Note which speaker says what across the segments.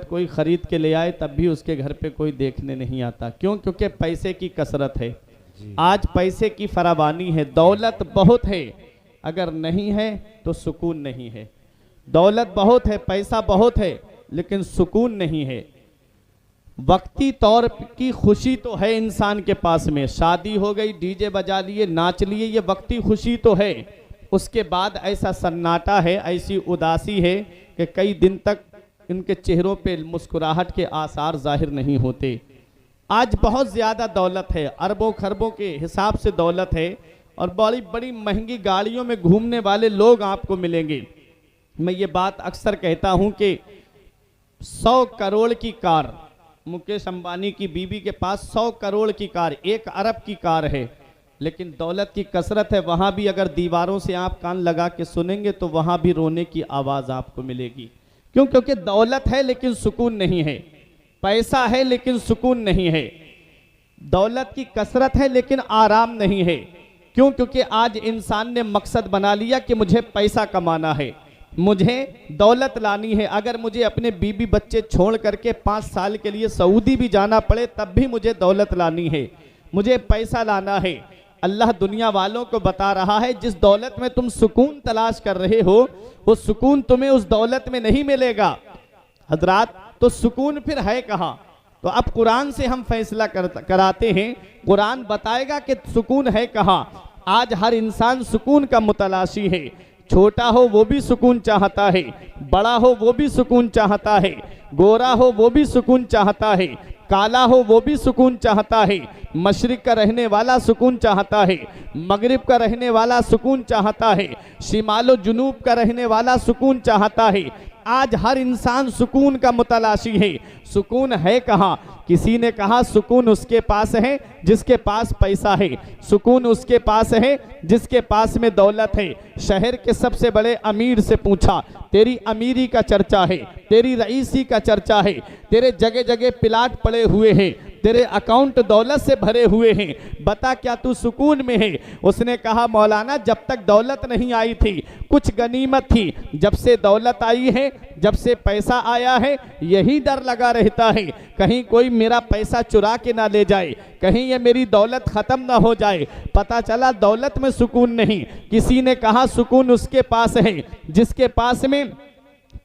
Speaker 1: कोई खरीद के ले आए तब भी उसके घर पे कोई देखने नहीं आता। क्यों? क्योंकि पैसे की कसरत है। आज पैसे की फरावानी है, दौलत बहुत है, अगर नहीं है तो सुकून नहीं है। दौलत बहुत है, पैसा बहुत है, लेकिन सुकून नहीं है। वक्ती तौर की खुशी तो है इंसान के पास में, शादी हो गई, डीजे बजा लिए, नाच लिए, ये वक्ती खुशी तो है। उसके बाद ऐसा सन्नाटा है, ऐसी उदासी है कि कई दिन तक इनके चेहरों पे मुस्कुराहट के आसार जाहिर नहीं होते। आज बहुत ज़्यादा दौलत है, अरबों खरबों के हिसाब से दौलत है, और बड़ी बड़ी महंगी गाड़ियों में घूमने वाले लोग आपको मिलेंगे। मैं ये बात अक्सर कहता हूं कि 100 करोड़ की कार, मुकेश अंबानी की बीवी के पास 100 करोड़ की कार, 1 अरब की कार है, लेकिन दौलत की कसरत है। वहाँ भी अगर दीवारों से आप कान लगा के सुनेंगे तो वहाँ भी रोने की आवाज़ आपको मिलेगी। क्यों? क्योंकि दौलत है लेकिन सुकून नहीं है, पैसा है लेकिन सुकून नहीं है, दौलत की कसरत है लेकिन आराम नहीं है। क्यों? क्योंकि आज इंसान ने मकसद बना लिया कि मुझे पैसा कमाना है, मुझे दौलत लानी है। अगर मुझे अपने बीबी बच्चे छोड़ करके 5 साल के लिए सऊदी भी जाना पड़े तब भी मुझे दौलत लानी है, मुझे पैसा लाना है। अल्लाह दुनिया वालों को बता रहा है, जिस दौलत में तुम सुकून तलाश कर रहे हो वो सुकून तुम्हें उस दौलत में नहीं मिलेगा। हजरात, तो सुकून फिर है कहाँ? तो अब कुरान से हम फैसला कराते हैं, कुरान बताएगा कि सुकून है कहाँ। आज हर इंसान सुकून का मुतलाशी है, छोटा हो वो भी सुकून चाहता है, बड़ा हो वो भी सुकून चाहता है, गोरा हो वो भी सुकून चाहता है, काला हो वो भी सुकून चाहता है, मशरिक का रहने वाला सुकून चाहता है, मगरिब का रहने वाला सुकून चाहता है, शिमालो जुनूब का रहने वाला सुकून चाहता है। आज हर इंसान सुकून का मुतलाशी है। सुकून है कहाँ? किसी ने कहा सुकून उसके पास है जिसके पास पैसा है, सुकून उसके पास है जिसके पास में दौलत है। शहर के सबसे बड़े अमीर से पूछा, तेरी अमीरी का चर्चा है, तेरी रईसी का चर्चा है, तेरे जगह जगह प्लाट पड़े हुए हैं, तेरे अकाउंट दौलत से भरे हुए हैं, बता क्या तू सुकून में है? उसने कहा मौलाना, जब तक दौलत नहीं आई थी कुछ गनीमत थी, जब से दौलत आई है, जब से पैसा आया है, यही डर लगा रहता है कहीं कोई मेरा पैसा चुरा के ना ले जाए, कहीं ये मेरी दौलत खत्म ना हो जाए। पता चला दौलत में सुकून नहीं। किसी ने कहा सुकून उसके पास है जिसके पास में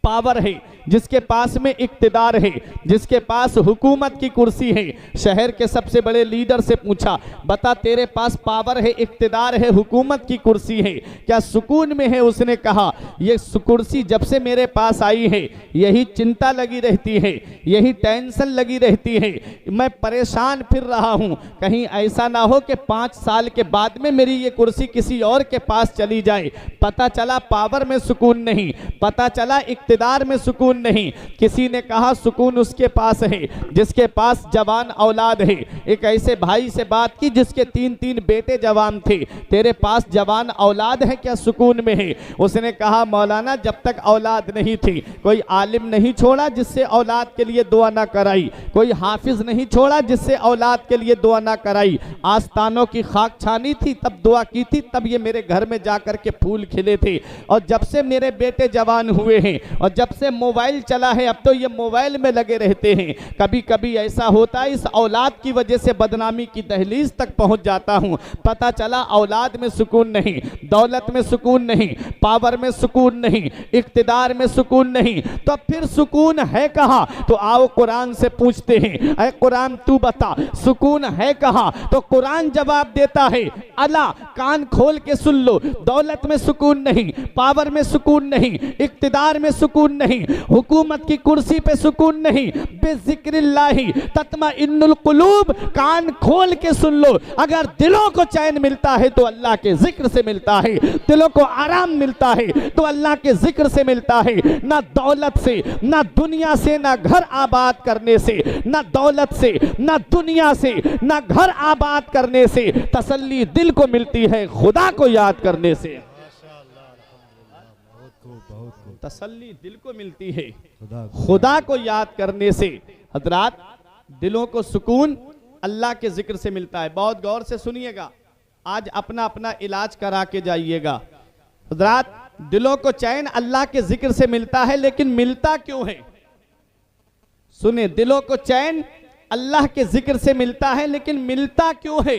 Speaker 1: पावर है, जिसके पास में इक्तिदार है, जिसके पास हुकूमत की कुर्सी है। शहर के सबसे बड़े लीडर से पूछा, बता तेरे पास पावर है, इक्तिदार है, हुकूमत की कुर्सी है, क्या सुकून में है? उसने कहा ये कुर्सी जब से मेरे पास आई है यही चिंता लगी रहती है, यही टेंशन लगी रहती है, मैं परेशान फिर रहा हूँ, कहीं ऐसा ना हो कि 5 साल के बाद में मेरी ये कुर्सी किसी और के पास चली जाए। पता चला पावर में सुकून नहीं, पता चला इक्तिदार में सुकून नहीं। किसी ने कहा सुकून उसके पास है जिसके पास जवान औलाद है। एक ऐसे भाई से बात की जिसके 3-3 बेटे जवान थे, तेरे पास जवान औलाद है, क्या सुकून में है? उसने कहा मौलाना, जब तक औलाद नहीं थी कोई आलिम नहीं छोड़ा जिससे औलाद के लिए दुआ ना कराई, कोई हाफिज नहीं छोड़ा जिससे औलाद के लिए दुआ ना कराई, आस्तानों की खाक छानी थी तब दुआ की थी, तब ये मेरे घर में जाकर के फूल खिले थे, और जब से मेरे बेटे जवान हुए हैं और जब से मोबाइल चला है अब तो ये मोबाइल में लगे रहते हैं। कभी कभी ऐसा होता है इस औलाद की वजह से बदनामी की दहलीज तक पहुंच जाता हूं। पता चला औलाद में सुकून नहीं, दौलत में सुकून नहीं, पावर में सुकून नहीं, इक्तिदार में सुकून नहीं, तो फिर सुकून है कहां? तो आओ कुरान से पूछते हैं, ऐ कुरान तू बता सुकून है कहां? तो कुरान जवाब देता है, अला कान खोल के सुन लो, दौलत में सुकून नहीं, पावर में सुकून नहीं, इक्तिदार में सुकून नहीं, हुकूमत की कुर्सी पे सुकून नहीं, बेज़िक्रिल्लाही तत्मइन्नुल कुलूब। कान खोल के सुन लो, अगर दिलों को चैन मिलता है तो अल्लाह के जिक्र से मिलता है, दिलों को आराम मिलता है तो अल्लाह के जिक्र से मिलता है। ना दौलत से, ना दुनिया से, ना घर आबाद करने से, ना दौलत से, ना दुनिया से, ना घर आबाद करने से तसल्ली दिल को मिलती है, खुदा को याद करने से तसल्ली दिल को मिलती है, खुदा को याद करने से। हजरात, दिलों को सुकून अल्लाह के जिक्र से मिलता है। बहुत गौर से सुनिएगा, आज अपना अपना इलाज करा के जाइएगा। हजरात, दिलों को चैन अल्लाह के जिक्र से मिलता है, लेकिन मिलता क्यों है? सुने, दिलों को चैन अल्लाह के जिक्र से मिलता है, लेकिन मिलता क्यों है?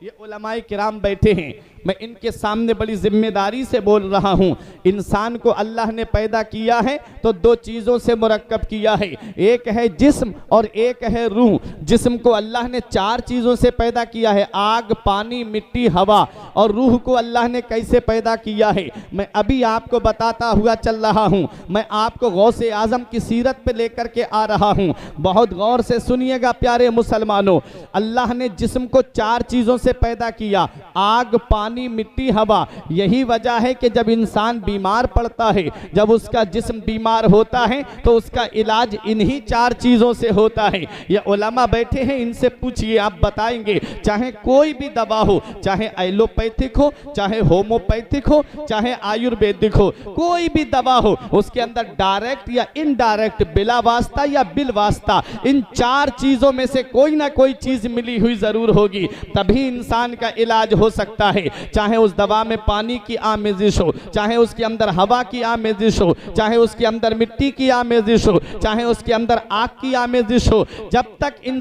Speaker 1: ये उलमाए किराम बैठे हैं, मैं इनके सामने बड़ी जिम्मेदारी से बोल रहा हूं। इंसान को अल्लाह ने पैदा किया है तो दो चीज़ों से मुरक्कब किया है, एक है जिस्म और एक है रूह। जिस्म को अल्लाह ने चार चीज़ों से पैदा किया है, आग, पानी, मिट्टी, हवा। और रूह को अल्लाह ने कैसे पैदा किया है मैं अभी आपको बताता हुआ चल रहा हूं। मैं आपको गौसे आजम की सीरत पे लेकर के आ रहा हूं, बहुत गौर से सुनिएगा प्यारे मुसलमानों। अल्लाह ने जिस्म को चार चीज़ों से पैदा किया, आग, पानी, मिट्टी, हवा। यही वजह है कि जब इंसान बीमार पड़ता है, जब उसका जिस्म बीमार होता है तो उसका इलाज इन्हीं चार चीज़ों से होता है। ये उलमा बैठे हैं, इनसे पूछिए, आप बताएंगे। चाहे कोई भी दवा हो, चाहे एलोपैथिक हो, चाहे होम्योपैथिक हो, चाहे आयुर्वेदिक हो, कोई भी दवा हो, उसके अंदर डायरेक्ट या इनडायरेक्ट, बिला वास्ता या बिल वास्ता, इन चार चीज़ों में से कोई ना कोई चीज़ मिली हुई ज़रूर होगी, तभी इंसान का इलाज हो सकता है। चाहे उस दवा में पानी की आमेजिश हो, चाहे उसके अंदर हवा की आमेजिश हो, चाहे उसके अंदर मिट्टी की आमेजिश हो, चाहे उसके अंदर आग की आमेजिश हो, जब तक इन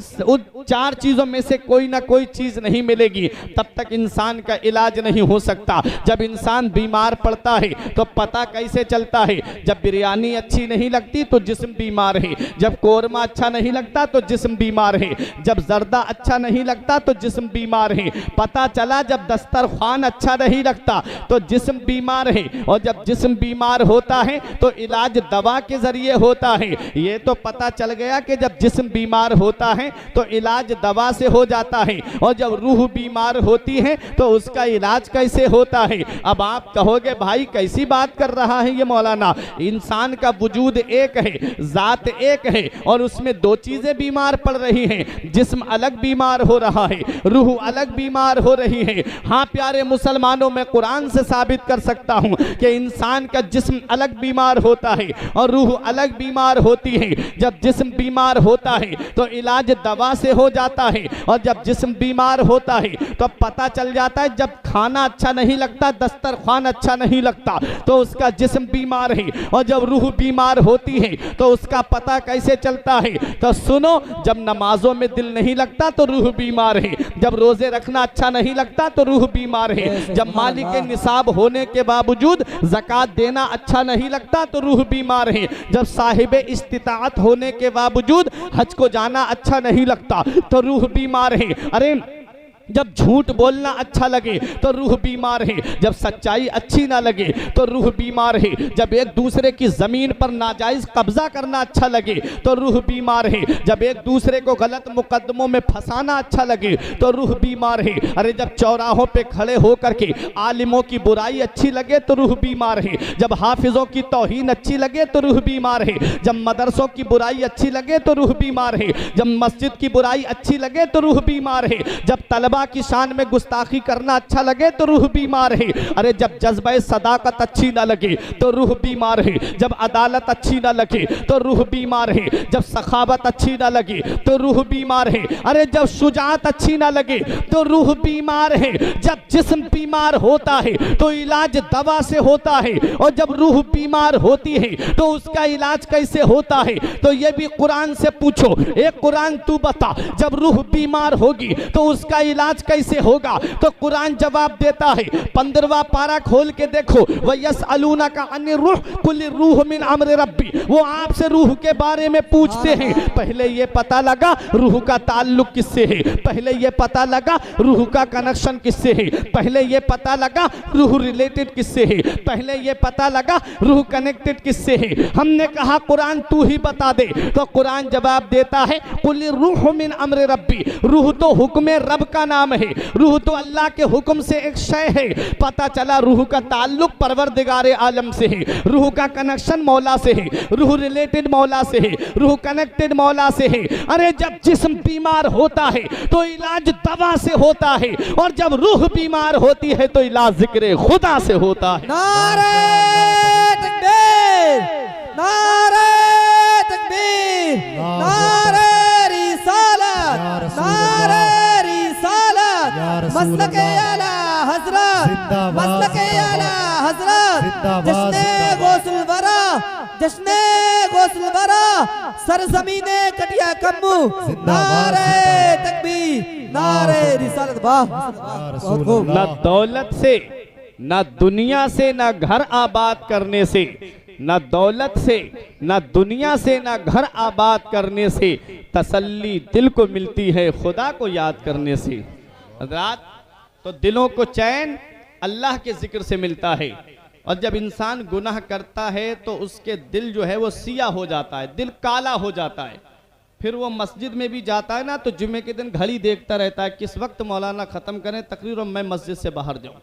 Speaker 1: चार चीज़ों में से कोई ना कोई चीज़ नहीं मिलेगी तब तक इंसान का इलाज नहीं हो सकता। जब इंसान बीमार पड़ता है तो पता कैसे चलता है? जब बिरयानी अच्छी नहीं लगती तो जिस्म बीमार है, जब कोरमा अच्छा नहीं लगता तो जिस्म बीमार है, जब जर्दा अच्छा नहीं लगता तो जिस्म बीमार है। पता चला जब दस्तरखान अच्छा नहीं लगता तो जिस्म बीमार है, और जब जिस्म बीमार होता है तो इलाज दवा के जरिए होता है। ये तो पता चल गया कि जब जिस्म बीमार होता है तो इलाज दवा से हो जाता है, और जब रूह बीमार होती है तो उसका इलाज कैसे होता है? अब आप कहोगे भाई कैसी बात कर रहा है ये मौलाना, इंसान का वजूद एक है, जात एक है, और उसमें दो चीजें बीमार पड़ रही हैं, जिस्म अलग बीमार हो रहा है, रूह अलग बीमार हो रही है। हाँ प्यारे मुसलमानों, मैं कुरान से साबित कर सकता हूं कि इंसान का जिस्म अलग बीमार होता है और रूह अलग बीमार होती है। जब जिस्म बीमार होता है तो इलाज दवा से हो जाता है, और जब जिस्म बीमार होता है तो पता चल जाता है जब खाना अच्छा नहीं लगता, दस्तरखान अच्छा नहीं लगता तो उसका जिस्म बीमार है, और जब रूह बीमार होती है तो उसका पता कैसे चलता है? तो सुनो, जब नमाजों में दिल नहीं लगता तो रूह बीमार है, जब रोजे रखना अच्छा नहीं लगता तो रूह बीमार है, जब मालिक निसाब होने के बावजूद ज़कात देना अच्छा नहीं लगता तो रूह बीमार है, जब साहिब इस्तिताअत होने के बावजूद हज को जाना अच्छा नहीं लगता तो रूह बीमार है। अरे जब झूठ बोलना अच्छा लगे तो रूह बीमार है, जब सच्चाई अच्छी ना लगे तो रूह बीमार है, जब एक दूसरे की ज़मीन पर नाजायज़ कब्जा करना अच्छा लगे तो रूह बीमार है, जब एक दूसरे को गलत मुकदमों में फंसाना अच्छा लगे तो रूह बीमार है। अरे जब चौराहों पे खड़े होकर के आलिमों की बुराई अच्छी लगे तो रूह बीमार है, जब हाफिज़ों की तौहीन अच्छी लगे तो रूह बीमार है, जब मदरसों की बुराई अच्छी लगे तो रूह बीमार है, जब मस्जिद की बुराई अच्छी लगे तो रूह बीमार है, जब तलबा की शान में गुस्ताखी करना अच्छा लगे तो रूह बीमार है। अरे जब जज्बे सदाकत अच्छी ना लगे तो रूह बीमार है, जब अदालत अच्छी ना लगे तो रूह बीमार है, जब सखावत अच्छी ना लगे तो रूह बीमार है, अरे जब शुजाअत अच्छी ना लगे तो रूह बीमार है। जब जिस्म बीमार होता है तो इलाज दवा से होता है, और जब रूह बीमार होती है तो उसका इलाज कैसे होता है? तो ये भी कुरान से पूछो, एक कुरान तू बता, जब रूह बीमार होगी तो उसका इलाज कैसे होगा? तो कुरान जवाब देता है, 15वां पारा खोल के देखो, वयसअलूनका अनिर रूह कुल रूह मिन अम्र रब्बी, वो आपसे रूह के बारे में पूछते हैं। पहले ये पता लगा रूह का ताल्लुक किससे है, पहले ये पता लगा रूह का कनेक्शन किससे है, पहले ये पता लगा रूह रिलेटेड किससे है, पहले ये पता लगा रूह कनेक्टेड किससे है। हमने कहा कुरान तू ही बता दे, तो कुरान जवाब देता है, कुल रूह मिन अम्र रब्बी, रूह तो हुक्म रब का नाम है, रूह तो अल्लाह के हुक्म से एक शय है। पता चला रूह का ताल्लुक परवरदिगारे आलम से है, रूह का कनेक्शन मौला से है, रूह रिलेटेड मौला से है, रूह कनेक्टेड मौला से है। अरे जब जिस्म बीमार होता है तो इलाज दवा से होता है, और जब रूह बीमार होती है तो इलाज जिक्र खुदा से होता है।
Speaker 2: नारे तकबीर, नारे तकबीर, नारे रिसालत, नारे मसलके आला हजरत, मसलके आला हजरत, जिसने गौसुल वरा जश्ने गौसल बरा सरजमीने कटिया कम्बू नारे तकबीर नारे रिसालत बहुत खूब।
Speaker 1: न दौलत से, न दुनिया से, न घर आबाद करने से, न दौलत से, न दुनिया से, न घर आबाद करने से तसल्ली दिल को मिलती है खुदा को याद करने से। हज़रात, तो दिलों को चैन अल्लाह के जिक्र से मिलता है। और जब इंसान गुनाह करता है तो उसके दिल जो है वो सिया हो जाता है, दिल काला हो जाता है। फिर वो मस्जिद में भी जाता है ना तो जुम्मे के दिन घड़ी देखता रहता है किस वक्त मौलाना ख़त्म करें तकरीर और मैं मस्जिद से बाहर जाऊं।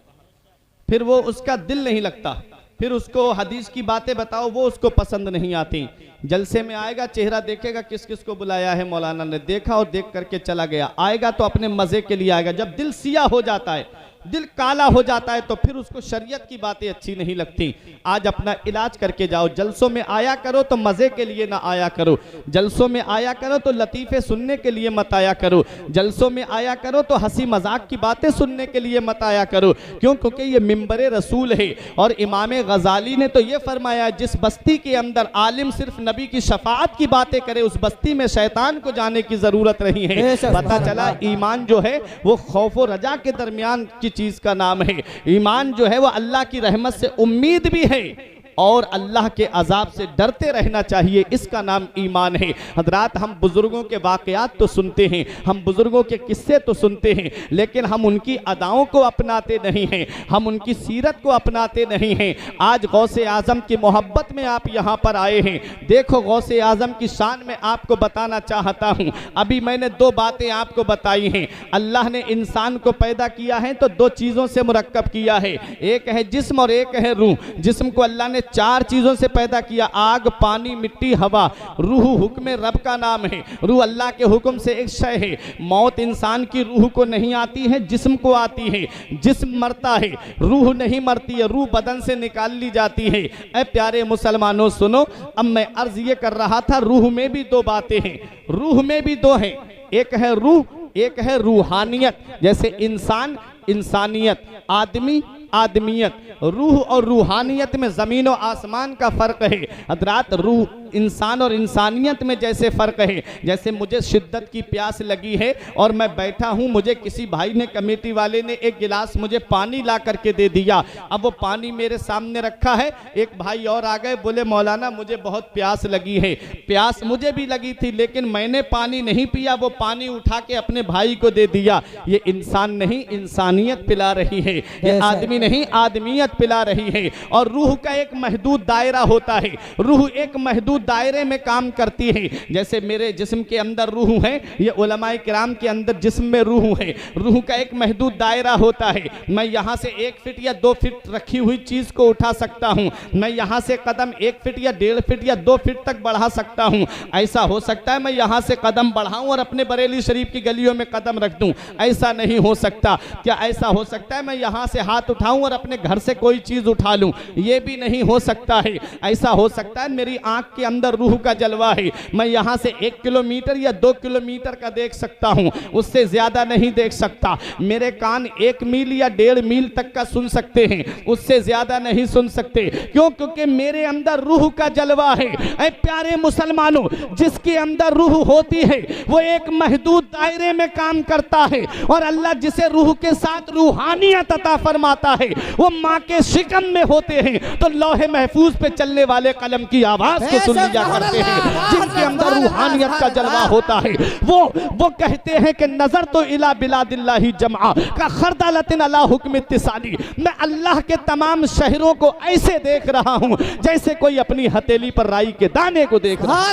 Speaker 1: फिर वो उसका दिल नहीं लगता। फिर उसको हदीस की बातें बताओ वो उसको पसंद नहीं आती। जलसे में आएगा, चेहरा देखेगा किस किस को बुलाया है, मौलाना ने देखा और देख करके चला गया। आएगा तो अपने मज़े के लिए आएगा। जब दिल सिया हो जाता है, दिल काला हो जाता है तो फिर उसको शरीयत की बातें अच्छी नहीं लगती। आज अपना इलाज करके जाओ। जलसों में आया करो तो मज़े के लिए ना आया करो। जलसों में आया करो तो लतीफ़े सुनने के लिए मत आया करो। जलसों में आया करो तो हंसी मजाक की बातें सुनने के लिए मत आया करो। क्यों? क्योंकि ये मिंबरे रसूल है। और इमाम गज़ाली ने तो ये फरमाया, जिस बस्ती के अंदर आलिम सिर्फ नबी की शफाअत की बातें करे उस बस्ती में शैतान को जाने की ज़रूरत नहीं है। पता चला ईमान जो है वो खौफ व रजा के दरमियान की चीज का नाम है। ईमान जो है वो अल्लाह की रहमत से उम्मीद भी है और अल्लाह के अजाब से डरते रहना चाहिए, इसका नाम ईमान है। हजरात, हम बुजुर्गों के वाक़यात तो सुनते हैं, हम बुजुर्गों के किस्से तो सुनते हैं, लेकिन हम उनकी अदाओं को अपनाते नहीं हैं, हम उनकी सीरत को अपनाते नहीं हैं। आज गौसे आज़म की मोहब्बत में आप यहाँ पर आए हैं। देखो, गौसे आज़म की शान में आपको बताना चाहता हूँ। अभी मैंने दो बातें आपको बताई हैं। अल्लाह ने इंसान को पैदा किया है तो दो चीज़ों से मुरक्कब किया है, एक है जिस्म और एक है रूह। जिस्म को अल्लाह ने चार चीजों से पैदा किया, आग, पानी, मिट्टी, हवा। रूह हुक्म रब का नाम है। रूह अल्लाह के हुक्म से एक शय है। मौत इंसान की रूह को नहीं आती है, जिस्म को आती है। जिस्म मरता है, रूह नहीं मरती है, रूह बदन से निकाल ली जाती है। ऐ प्यारे मुसलमानों सुनो, अब मैं अर्ज ये कर रहा था, रूह में भी दो बातें हैं, रूह में भी दो हैं। एक है रूह, एक है रूहानियत। जैसे इंसान, इंसानियत, आदमी, आदमियत। रूह और रूहानियत में ज़मीन और आसमान का फ़र्क है। हज़रात, रूह इंसान और इंसानियत में जैसे फ़र्क है, जैसे मुझे शिद्दत की प्यास लगी है और मैं बैठा हूँ, मुझे किसी भाई ने, कमेटी वाले ने एक गिलास मुझे पानी ला करके दे दिया। अब वो पानी मेरे सामने रखा है, एक भाई और आ गए, बोले मौलाना मुझे बहुत प्यास लगी है। प्यास मुझे भी लगी थी लेकिन मैंने पानी नहीं पिया, वो पानी उठा के अपने भाई को दे दिया। ये इंसान नहीं, इंसानियत पिला रही है। ये आदमी नहीं, आदमियत पिला रही है। और रूह का एक महदूद दायरा होता है, रूह एक महदूद दायरे में काम करती है। जैसे मेरे जिस्म के अंदर रूह है, ये उलमाए किराम के अंदर जिस्म में रूह है। रूह का एक महदूद दायरा होता है। मैं यहाँ से 1 फीट या 2 फीट रखी हुई चीज को उठा सकता हूँ। मैं यहाँ से कदम 1 फीट या 1.5 फीट या 2 फीट तक बढ़ा सकता हूँ। ऐसा हो सकता है मैं यहाँ से कदम बढ़ाऊं और अपने बरेली शरीफ की गलियों में कदम रख दूं? ऐसा नहीं हो सकता। क्या ऐसा हो सकता है मैं यहाँ से हाथ उठाऊं और अपने घर से कोई चीज उठा लूं? ये भी नहीं हो सकता है। ऐसा हो सकता है मेरी आंख के अंदर रूह का जलवा है, मैं यहाँ से 1 किलोमीटर या 2 किलोमीटर का देख सकता हूँ, उससे ज्यादा नहीं देख सकता। मेरे कान 1 मील या 1.5 मील तक का सुन सकते हैं, उससे ज्यादा नहीं सुन सकते। क्यों? क्योंकि मेरे अंदर रूह का जलवा है। ऐ प्यारे मुसलमानों, जिसके अंदर रूह होती है वो एक महदूद दायरे में काम करता है। और अल्लाह जिसे रूह के साथ रूहानियत अता फरमाता है वो माँ के शिकम में होते हैं तो लौहे महफूज पे चलने वाले कलम की आवाज को सुन लिया करते हैं। जिनके अंदर रूहानियत का जलवा होता है वो कहते हैं कि नजर तो इला बिलादिल्लाही जमा का खरदालतिन अला हुक्म इत्तिसाली। मैं अल्लाह के तमाम शहरों को ऐसे देख रहा हूँ जैसे कोई अपनी हथेली पर राई के दाने को देख रहा है।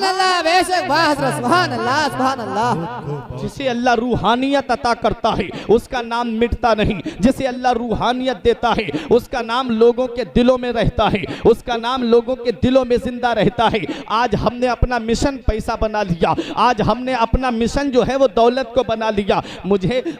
Speaker 1: जिसे अल्लाह रूहानियत अता करता है उसका नाम मिटता नहीं। जिसे अल्लाह रूहानियत देता है उसका नाम लोगों के दिलों में रहता है, उसका नाम लोगों के दिलों में जिंदा रहता है। आज हमने अपना मिशन पैसा बना लिया, आज हमने अपना मिशन जो है वो दौलत को बना लिया।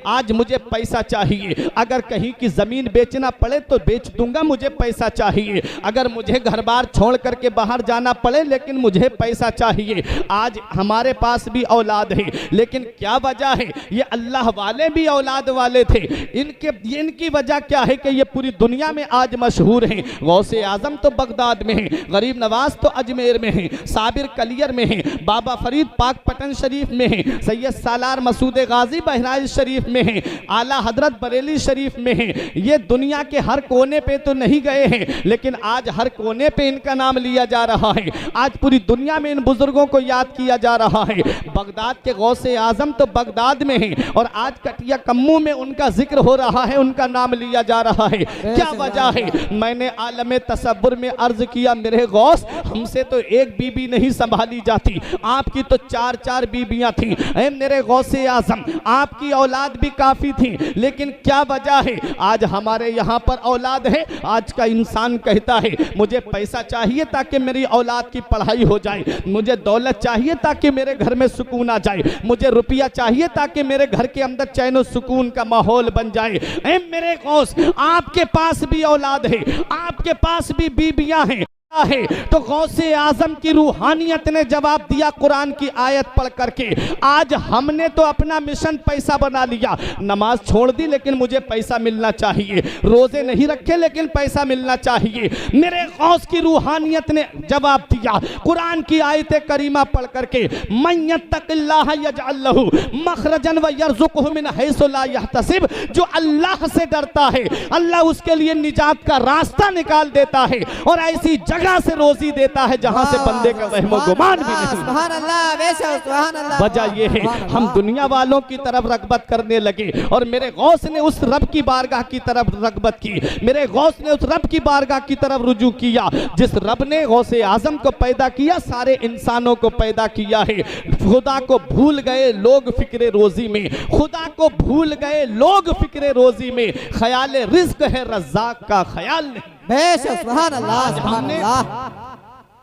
Speaker 1: आज मुझे पैसा चाहिए, अगर कहीं की जमीन बेचना पड़े तो बेच दूंगा, मुझे पैसा चाहिए। अगर मुझे घर बार छोड़ करके बाहर जाना पड़े लेकिन मुझे पैसा चाहिए। आज हमारे पास भी औलाद है लेकिन क्या वजह है? ये अल्लाह वाले भी औलाद वाले थे। इनकी वजह क्या है कि ये पूरी दुनिया में आज मशहूर हैं। गौसे आजम तो बगदाद में है, गरीब नवाज तो अजमेर में है, साबिर कलियर में है, बाबा फरीद पाक पटन शरीफ में है, सैयद सालार मसूद गाजी बहराइच शरीफ में है, आला हजरत बरेली शरीफ में है। ये दुनिया के हर कोने पे तो नहीं गए हैं, लेकिन आज हर कोने पे इनका नाम लिया जा रहा है। आज पूरी दुनिया में इन बुजुर्गों को याद किया जा रहा है। बगदाद के गौसे आजम तो बगदाद में है और आज कटिया कम्मू में उनका जिक्र हो रहा है, उनका नाम लिया जा रहा है। क्या वजह है? मैंने आलम तसव्वुर में अर्ज किया, मेरे गौस हमसे तो एक बीबी नहीं संभाली जाती, आपकी तो 4-4 बीबियां थी। ऐ मेरे गौसे आजम, आपकी औलाद भी काफी थी, लेकिन क्या वजह है आज हमारे यहाँ पर औलाद है? आज का इंसान कहता है मुझे पैसा चाहिए ताकि मेरी औलाद की पढ़ाई हो जाए, मुझे दौलत चाहिए ताकि मेरे घर में सुकून आ जाए, मुझे रुपया चाहिए ताकि मेरे घर के अंदर चैन और सुकून का माहौल बन जाए। ऐ मेरे गौस, आपके पास भी औलाद है, आपके पास भी बीबियां हैं है, तो गौसे आजम की रूहानियत ने जवाब दिया कुरान की आयत पढ़ करके। आज हमने तो अपना मिशन पैसा बना लिया, नमाज छोड़ दी लेकिन मुझे पैसा मिलना चाहिए, रोजे नहीं रखे लेकिन पैसा मिलना चाहिए। मेरे गौस की रूहानियत ने जवाब दिया कुरान की आयत करीमा पढ़ करके, मन यत्तकिल्लाह यजअल लहू मखरजन व यरज़ुक़हु मिन हैसु ला यहतसिब। जो अल्लाह से डरता है अल्लाह उसके लिए निजात का रास्ता निकाल देता है और ऐसी जगह से रोजी देता है जहां से बंदे का वहमो गुमान भी नहीं।
Speaker 2: सुभान अल्लाह, बेशक सुभान अल्लाह।
Speaker 1: वजह यह है हम दुनिया वालों की तरफ रगबत करने लगे और मेरे गौस ने उस रब की बारगाह की तरफ रगबत की, मेरे गौस ने उस रब की बारगाह की तरफ रुजू किया जिस रब ने गौसे आजम को पैदा किया, सारे इंसानों को पैदा किया है। खुदा को भूल गए लोग फिक्रे रोजी में, खुदा को भूल गए लोग फिक्रे रोजी में, ख्याल रिज्क है रज़्ज़ाक का ख्याल नहीं।
Speaker 2: बेशक सुभान अल्लाह, सुभान अल्लाह।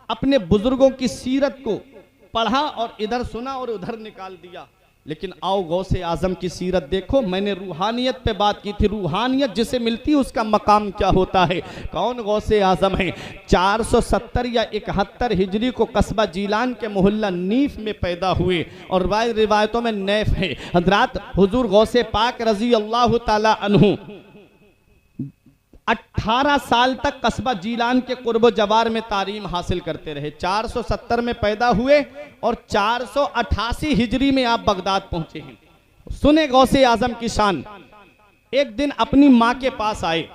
Speaker 1: अपने बुजुर्गों की सीरत को पढ़ा और इधर सुना और उधर निकाल दिया, लेकिन आओ गौसे आजम की सीरत देखो। मैंने रूहानियत पे बात की थी, रूहानियत जिसे मिलती है उसका मकाम क्या होता है। कौन गौसे आजम है? 470 या 71 हिजरी को कस्बा जीलान के मोहल्ला नीफ में पैदा हुए और रिवायतों में नैफ है। हजरत हुजूर गौसे पाक रजी अल्लाह ताला अन्हु 18 साल तक कस्बा जीलान के कुर्ब जवार में तालीम हासिल करते रहे। 470 में पैदा हुए और 488 हिजरी में आप बगदाद पहुंचे हैं। सुने गौसे आजम की शान। एक दिन अपनी माँ के पास आए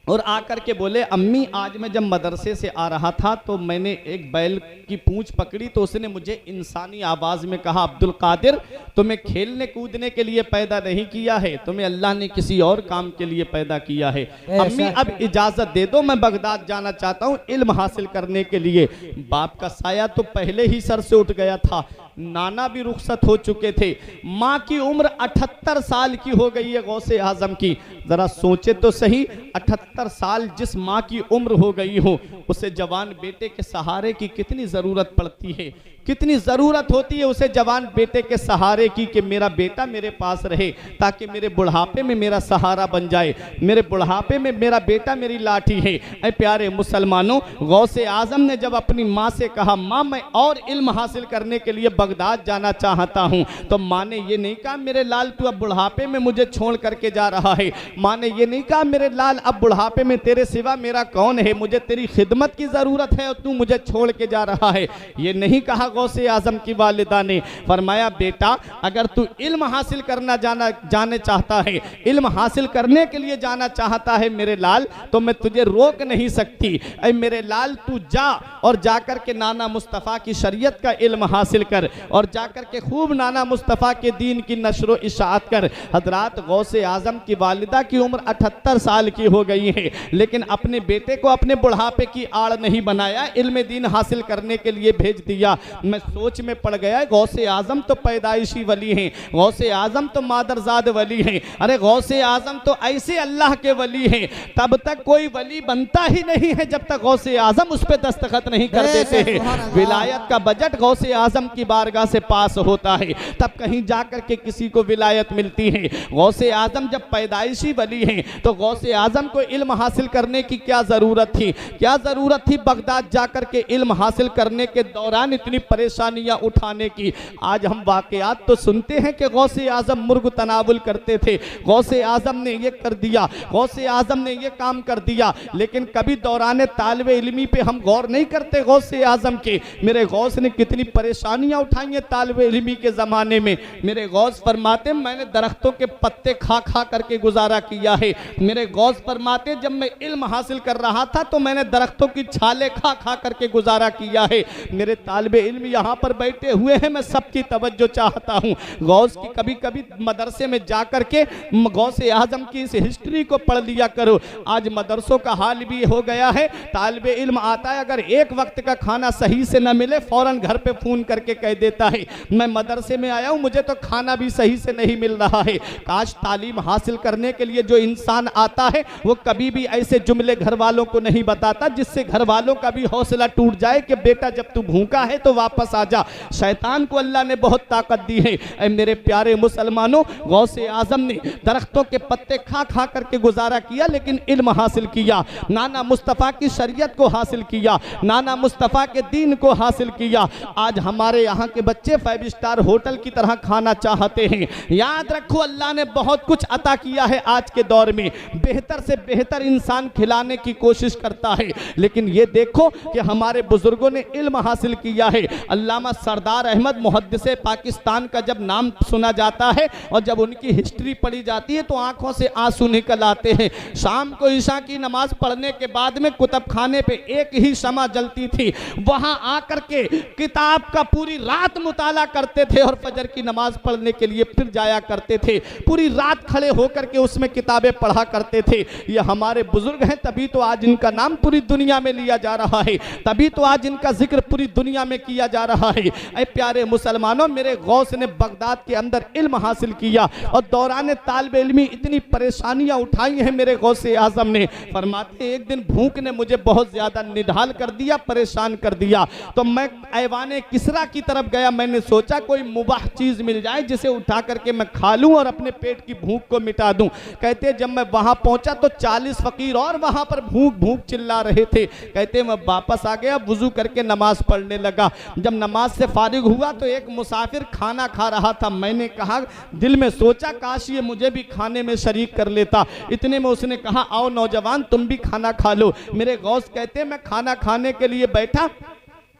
Speaker 1: और आकर के बोले, अम्मी आज मैं जब मदरसे से आ रहा था तो मैंने एक बैल की पूंछ पकड़ी तो उसने मुझे इंसानी आवाज़ में कहा, अब्दुल कादिर तुम्हें खेलने कूदने के लिए पैदा नहीं किया है, तुम्हें अल्लाह ने किसी और काम के लिए पैदा किया है। अम्मी अब इजाज़त दे दो, मैं बगदाद जाना चाहता हूँ इल्म हासिल करने के लिए। बाप का साया तो पहले ही सर से उठ गया था, नाना भी रुखसत हो चुके थे, माँ की उम्र 78 साल की हो गई है गौसे आजम की। जरा सोचे तो सही, 78 साल जिस माँ की उम्र हो गई हो उसे जवान बेटे के सहारे की कितनी ज़रूरत पड़ती है, कितनी ज़रूरत होती है उसे जवान बेटे के सहारे की कि मेरा बेटा मेरे पास रहे ताकि मेरे बुढ़ापे में मेरा सहारा बन जाए, मेरे बुढ़ापे में मेरा बेटा मेरी लाठी है। ऐ प्यारे मुसलमानों, गौसे आजम ने जब अपनी माँ से कहा, माँ मैं और इल्म हासिल करने के लिए बगदाद जाना चाहता हूँ, तो माँ ने ये नहीं कहा मेरे लाल तू अब बुढ़ापे में मुझे छोड़ करके जा रहा है, माँ ने ये नहीं कहा मेरे लाल अब बुढ़ापे में तेरे सिवा मेरा कौन है, मुझे तेरी खिदमत की ज़रूरत है और तू मुझे छोड़ के जा रहा है, ये नहीं कहा। गौसे आजम की वालिदा ने फरमाया, बेटा अगर तू इल्म हासिल करना जाने चाहता है, इल्म हासिल करने के लिए जाना चाहता है मेरे लाल, तो मैं तुझे रोक नहीं सकती। ऐ मेरे लाल तू जा और जाकर के नाना मुस्तफ़ा की शरीयत का इल्म हासिल कर और जाकर के खूब नाना मुस्तफ़ा के दीन की नशर इशाअत कर। हजरात गौसे आजम की वालिदा की उम्र 78 साल की हो गई है, लेकिन अपने बेटे को अपने बुढ़ापे की आड़ नहीं बनाया, इल्म दीन हासिल करने के लिए भेज दिया। मैं सोच में पड़ गया, गौसे आजम तो पैदाइशी वली हैं, गौसे आजम तो मादरजाद वली हैं, अरे गौसे आजम तो ऐसे अल्लाह के वली हैं, तब तक कोई वली बनता ही नहीं है जब तक गौसे आजम उस पर दस्तखत नहीं कर देते हैं। विलायत का बजट गौसे आजम की बारगाह से पास होता है, तब कहीं जाकर के किसी को विलायत मिलती है। गौसे आजम जब पैदाइशी वली हैं तो गौसे आजम को इल्म हासिल करने की क्या ज़रूरत थी, क्या ज़रूरत थी बगदाद जाकर के इल्म हासिल करने के दौरान इतनी परेशानियां उठाने की। आज हम वाकयात तो सुनते हैं कि गौसे आजम मुर्ग तनावुल करते थे, गौसे आजम ने ये कर दिया, गौसे आजम ने ये काम कर दिया, लेकिन कभी दौरान तालिबे इल्मी पे हम गौर नहीं करते गौसे आजम के। मेरे गौस ने कितनी परेशानियां उठाई हैं तालिबे इल्मी के ज़माने में। मेरे गौस फरमाते मैंने दरख्तों के पत्ते खा खा करके गुजारा किया है। मेरे गौस फरमाते जब मैं इल्म हासिल कर रहा था तो मैंने दरख्तों की छाले खा खा करके गुजारा किया है। मेरे तालिबे इल्म यहाँ पर बैठे हुए हैं, मैं सबकी तवज्जो चाहता हूँ। गौस की कभी कभी मदरसे में जा करके गौसे आजम की इस हिस्ट्री को पढ़ लिया करो। आज मदरसों का हाल भी हो गया है, तालिबे इल्म आता है अगर एक वक्त का खाना सही से न मिले फौरन घर पे फोन करके कह देता है मैं मदरसे में आया हूँ, मुझे तो खाना भी सही से नहीं मिल रहा है। काश तालीम हासिल करने के लिए जो इंसान आता है वो कभी भी ऐसे जुमले घर वालों को नहीं बताता जिससे घर वालों का भी हौसला टूट जाए कि बेटा जब तू भूखा है तो वापस आ जा। शैतान को अल्लाह ने बहुत ताकत दी है। ऐ मेरे प्यारे मुसलमानों, गौसे आजम ने दरख्तों के पत्ते खा खा करके गुजारा किया लेकिन इल्म हासिल किया, नाना मुस्तफ़ा की शरीयत को हासिल किया, नाना मुस्तफ़ा के दीन को हासिल किया। आज हमारे यहाँ के बच्चे 5 स्टार होटल की तरह खाना चाहते हैं। याद रखो अल्लाह ने बहुत कुछ अता किया है। आज के दौर में बेहतर से बेहतर इंसान खिलाने की कोशिश करता है, लेकिन ये देखो कि हमारे बुजुर्गों ने इल्म हासिल किया है। अल्लामा सरदार अहमद मुहद्दिसे पाकिस्तान का जब नाम सुना जाता है और जब उनकी हिस्ट्री पढ़ी जाती है तो आंखों से आंसू निकल आते हैं। शाम को ईशा की नमाज पढ़ने के बाद में कुतुब खाने पे एक ही शमा जलती थी, वहां आकर के किताब का पूरी रात मुताला करते थे और फजर की नमाज पढ़ने के लिए फिर जाया करते थे। पूरी रात खड़े होकर के उसमें किताबें पढ़ा करते थे। ये हमारे बुजुर्ग हैं, तभी तो आज इनका नाम पूरी दुनिया में लिया जा रहा है, तभी तो आज इनका जिक्र पूरी दुनिया में किया जा रहा है। ऐ प्यारे मुसलमानों, मेरे गौस ने बगदाद के अंदर इल्म हासिल किया और दौरान तालिब इल्मी इतनी परेशानियां उठाई हैं मेरे गौसे आजम ने। फरमाते एक दिन भूख ने मुझे बहुत ज्यादा निढाल कर दिया, परेशान कर दिया, तो मैं ऐवाने किसरा की तरफ गया। मैंने सोचा कोई मुबाह चीज मिल जाए जिसे उठा करके मैं खा लूं और अपने पेट की भूख को मिटा दूं। कहते जब मैं वहां पहुंचा तो 40 फकीर और वहां पर भूख भूख चिल्ला रहे थे। कहते मैं वापस आ गया, वुजू करके नमाज पढ़ने लगा। जब नमाज से फारिग हुआ तो एक मुसाफिर खाना खा रहा था। मैंने कहा, दिल में सोचा काश ये मुझे भी खाने में शरीक कर लेता। इतने में उसने कहा आओ नौजवान तुम भी खाना खा लो। मेरे गौस कहते मैं खाना खाने के लिए बैठा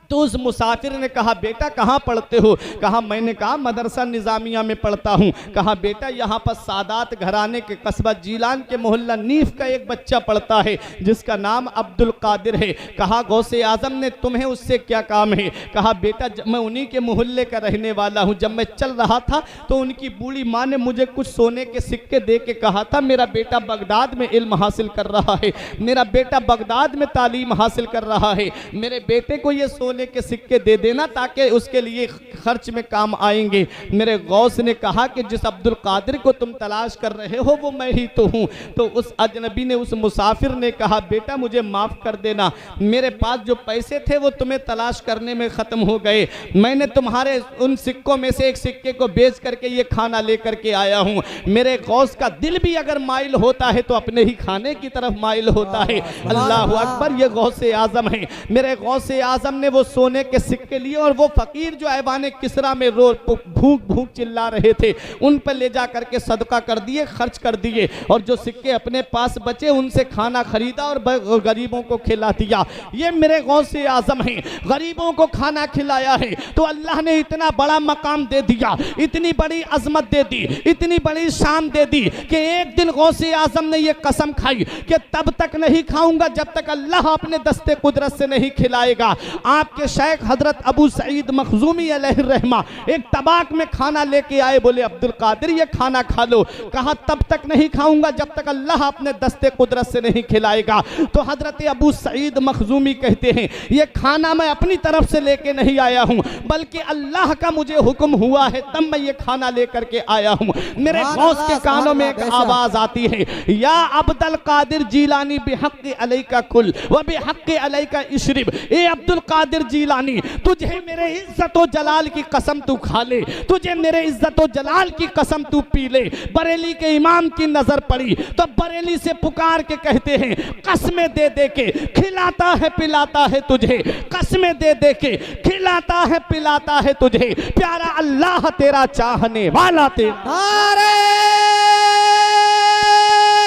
Speaker 1: तो उस मुसाफिर ने कहा बेटा कहाँ पढ़ते हो? कहा मैंने कहा मदरसा निज़ामिया में पढ़ता हूँ। कहा बेटा यहाँ पर सादात घराने के कस्बा जीलान के मोहल्ला नीफ का एक बच्चा पढ़ता है जिसका नाम अब्दुल कादिर है। कहा गौसे आजम ने तुम्हें उससे क्या काम है? कहा बेटा मैं उन्हीं के मोहल्ले का रहने वाला हूँ। जब मैं चल रहा था तो उनकी बूढ़ी माँ ने मुझे कुछ सोने के सिक्के दे के कहा था मेरा बेटा बगदाद में इल्म हासिल कर रहा है, मेरा बेटा बगदाद में तालीम हासिल कर रहा है, मेरे बेटे को ये सोने के सिक्के दे देना ताकि उसके लिए खर्च में काम आएंगे। मेरे गौस ने कहा कि जिस अब्दुल कादिर को तुम तलाश कर रहे हो वो मैं ही तो हूँ। तो उस अजनबी ने, उस मुसाफिर ने कहा बेटा मुझे माफ कर देना, मेरे पास जो पैसे थे वो तुम्हें तलाश करने में ख़त्म हो गए। मैंने तुम्हारे उन सिक्कों में से एक सिक्के को बेच करके ये खाना लेकर के आया हूँ। मेरे गौस का दिल भी अगर माइल होता है तो अपने ही खाने की तरफ माइल होता है। अल्लाह अकबर, ये गौसे आजम है। मेरे गौसे आजम ने वो सोने के सिक्के लिए और वो फकीर जो ऐवाने किसरा में रोज भूख भूख चिल्ला रहे थे उन पर ले जा करके सदका कर दिए, खर्च कर दिए, और जो सिक्के अपने पास बचे उनसे खाना खरीदा और गरीबों को खिला दिया। ये मेरे गौसे आजम हैं, गरीबों को खाना खिलाया है तो अल्लाह ने इतना बड़ा मकाम दे दिया, इतनी बड़ी अजमत दे दी, इतनी बड़ी शान दे दी कि एक दिन गौसे आजम ने ये कसम खाई कि तब तक नहीं खाऊंगा जब तक अल्लाह अपने दस्ते कुदरत से नहीं खिलाएगा। आपके शेख हजरत अबू सईद मखजूमी अलैहिर्रहमा एक तबाक में खाना लेके आए, बोले अब्दुल कादिर ये खाना खा लो। कहा तब तक नहीं खाऊंगा जब तक अल्लाह अपने दस्ते कुदरत से नहीं खिलाएगा। तो हजरत अबू सईद मखजूमी कहते हैं ये खाना मैं अपनी तरफ से लेके नहीं आया हूं बल्कि अल्लाह का मुझे हुक्म हुआ है तब मैं ये खाना लेकर के आया हूं। मेरे गौस के कानों में एक आवाज आती है, या अब्दुल कादिर जीलानी बिहक़्क़ि अलैका कुल व बिहक़्क़ि अलैका इशरिब। ए अब्दुल कादिर जीलानी, तुझे मेरे इज्जत व जलाल की कसम तू खा ले, तुझे मेरे इज्जत व जलाल की कसम तू पी ले। बरेली के इमाम की नजर पड़ी तो बरेली से पुकार के कहते हैं, कसमें दे दे के खिलाता है पिलाता है तुझे, कसमें दे दे के खिलाता है पिलाता है तुझे, प्यारा अल्लाह तेरा चाहने वाला तेरा।
Speaker 2: नारे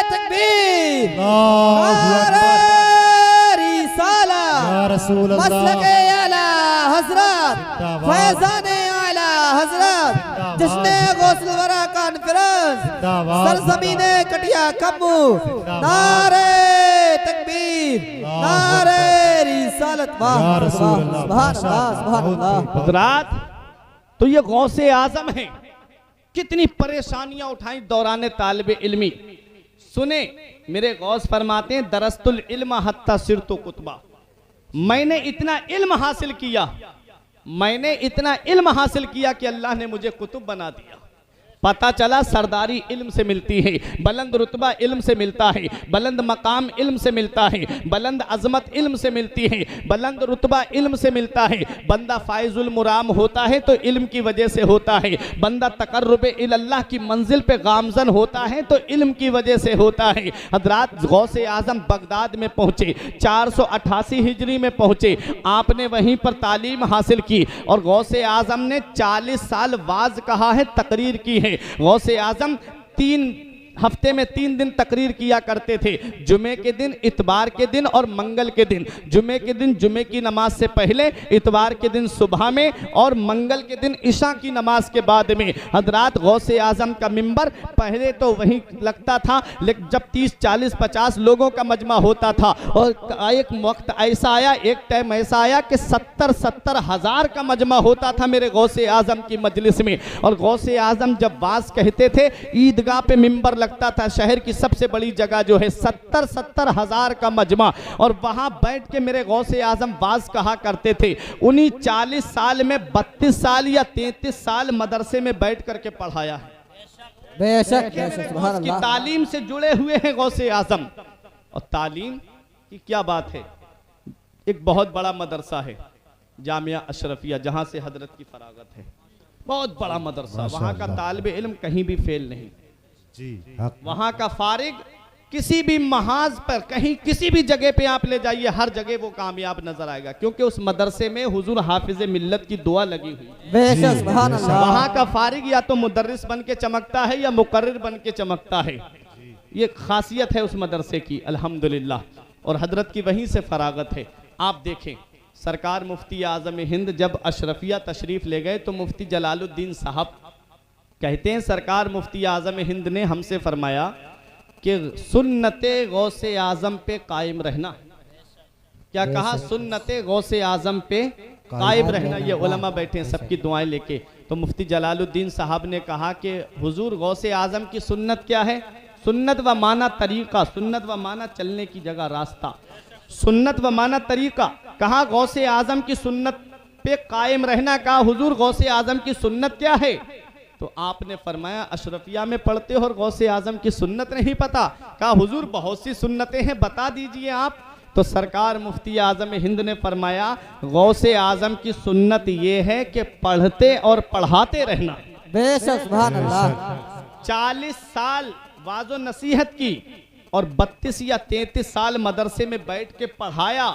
Speaker 2: तकबीर, नारे रिसालत,
Speaker 3: या रसूल अल्लाह,
Speaker 2: मसलके आला हजरत, फैज़ाने आला हजरत, जिसने गौसुल वरा कॉन्फ्रेंस, सरजमीने कटिया कम्मू, नारे तकबीर, नारे रिसालत,
Speaker 3: या रसूल अल्लाह,
Speaker 2: सुभान अल्लाह, सुभान अल्लाह।
Speaker 1: हज़रात, तो ये गौसे आजम है, कितनी परेशानियां उठाई दौरान तालिब इल्मी। सुने, मेरे गौस फरमाते हैं, दरस्तुल इल्म हत्ता सिरतु कुतबा, मैंने इतना इल्म हासिल किया, मैंने इतना इल्म हासिल किया कि अल्लाह ने मुझे कुतुब बना दिया। पता चला सरदारी इल्म से मिलती है, बुलंद रुतबा इल्म से मिलता है, बुलंद मकाम इल्म से मिलता है, बुलंद अजमत इल्म से मिलती है, बुलंद रुतबा इल्म से मिलता है। बंदा फाइजुल मुराम होता है तो इल्म की वजह से होता है, बंदा तकर्रुबे इल्लाह की मंजिल पे गामजन होता है तो इल्म की वजह से होता है। हजरात, गौसे आजम बगदाद में पहुँचे, 488 हिजरी में पहुँचे, आपने वहीं पर तालीम हासिल की और गौसे आजम ने 40 साल वाज कहा है, तकरीर की है। गौसे आजम 3 हफ्ते में 3 दिन तकरीर किया करते थे, जुमे के दिन, इतवार के दिन और मंगल के दिन। जुमे के दिन जुमे की नमाज से पहले, इतवार के दिन सुबह में और मंगल के दिन इशा की नमाज के बाद में। हजरात, गौसे आजम का मिंबर पहले तो वहीं लगता था, लेकिन जब 30, 40, 50 लोगों का मजमा होता था और एक वक्त ऐसा आया, एक टाइम ऐसा आया कि 70 हज़ार का मजमा होता था मेरे गौसे आजम की मजलिस में। और गौसे आजम जब बात कहते थे, ईदगाह पे मिंबर लगता था, शहर की सबसे बड़ी जगह जो है, 70 हज़ार का मजमा, और वहां बैठ के मेरे गौसे आजम बाज कहा करते थे। उन्हीं 40 साल में 32 साल या 33 साल मदरसे में बैठ करके पढ़ाया है।
Speaker 2: बेशक बेशक, सुभान
Speaker 1: उसकी
Speaker 2: अल्लाह।
Speaker 1: तालीम से जुड़े हुए हैं गौसे आजम। और तालीम की क्या बात है, एक बहुत बड़ा मदरसा है जामिया अशरफिया, जहां से हजरत की फरागत है, बहुत बड़ा मदरसा। वहां का तालिब इल्म कहीं भी फेल नहीं
Speaker 3: जी,
Speaker 1: वहां का फारिग किसी भी महाज पर, कहीं किसी भी जगह पे आप ले जाइए, हर जगह वो कामयाब नजर आएगा, क्योंकि उस मदरसे में हुजूर हाफिज मिल्लत की दुआ लगी हुई है।
Speaker 2: बेशक, सुभान अल्लाह।
Speaker 1: वहां का फारिग या तो मुदर्रिस बन के चमकता है या मुकर्रिर बन के चमकता है। ये खासियत है उस मदरसे की, अल्हम्दुलिल्लाह। और हजरत की वहीं से फरागत है। आप देखें, सरकार मुफ्ती आजम हिंद जब अशरफिया तशरीफ ले गए तो मुफ्ती जलालुद्दीन साहब कहते हैं, सरकार मुफ्ती आजम हिंद ने हमसे फरमाया कि सुन्नते गौसे आजम पे कायम रहना। क्या कहा? सुन्नते गौसे आजम पे कायम रहना। ये उलमा बैठे हैं सबकी दुआएं लेके। तो मुफ्ती जलालुद्दीन साहब ने कहा कि हुजूर, गौसे आजम की सुन्नत क्या है? सुन्नत व माना तरीका, सुन्नत व माना चलने की जगह रास्ता, सुन्नत व माना तरीका। कहा गौसे आजम की सुन्नत पे कायम रहना। कहा हुजूर, गौसे आजम की सुन्नत क्या है? तो आपने फरमाया, अशरफिया में पढ़ते हो और गौसे आजम की सुन्नत नहीं पता? कहा हुजूर, बहुत सी सुन्नतें हैं, बता दीजिए आप। तो सरकार मुफ्ती आजम हिंद ने फरमाया, गौसे आजम की सुन्नत ये है कि पढ़ते और पढ़ाते रहना।
Speaker 2: बेशक, सुभान अल्लाह।
Speaker 1: 40 साल वाजो नसीहत की और 32 या 33 साल मदरसे में बैठ के पढ़ाया।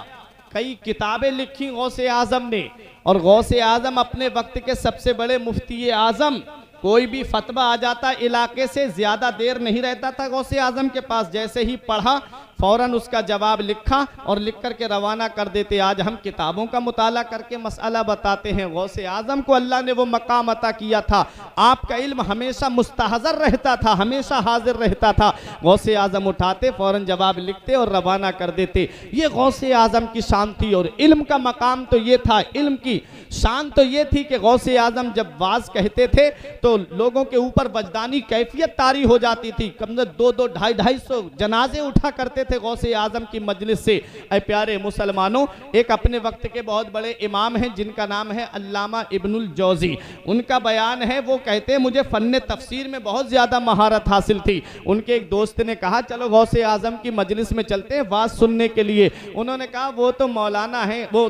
Speaker 1: कई किताबें लिखी गौसे आजम ने। और गौसे आजम अपने वक्त के सबसे बड़े मुफ्ती आजम। कोई भी फतवा आ जाता इलाके से, ज्यादा देर नहीं रहता था गौसे आजम के पास। जैसे ही पढ़ा फौरन उसका जवाब लिखा और लिख करके रवाना कर देते। आज हम किताबों का मुताला करके मसला बताते हैं। गौसे आजम को अल्लाह ने वो मकाम अता किया था। आपका इल्म हमेशा मुस्तहज़र रहता था, हमेशा हाजिर रहता था। गौसे आजम उठाते, फौरन जवाब लिखते और रवाना कर देते। ये गौसे आजम की शान थी। और इल्म का मकाम तो ये था, इल्म की शान तो ये थी कि गौसे आजम जब वाज कहते थे तो लोगों के ऊपर वजदानी कैफियत तारी हो जाती थी। कम से 200, 250, 250 जनाजे उठा करते थे थे गौसे आजम की मजलिस से। ऐ प्यारे मुसलमानों, एक अपने वक्त के बहुत बड़े इमाम हैं जिनका नाम है अल्लामा इब्नुल जौजी। उनका बयान है, वो कहते हैं मुझे फन्ने तफसीर में बहुत ज़्यादा महारत हासिल थी। उनके एक दोस्त ने कहा चलो गौसे आजम की मजलिस में चलते हैं बात सुनने के लिए। उन्होंने कहा वो तो मौलाना हैं, वो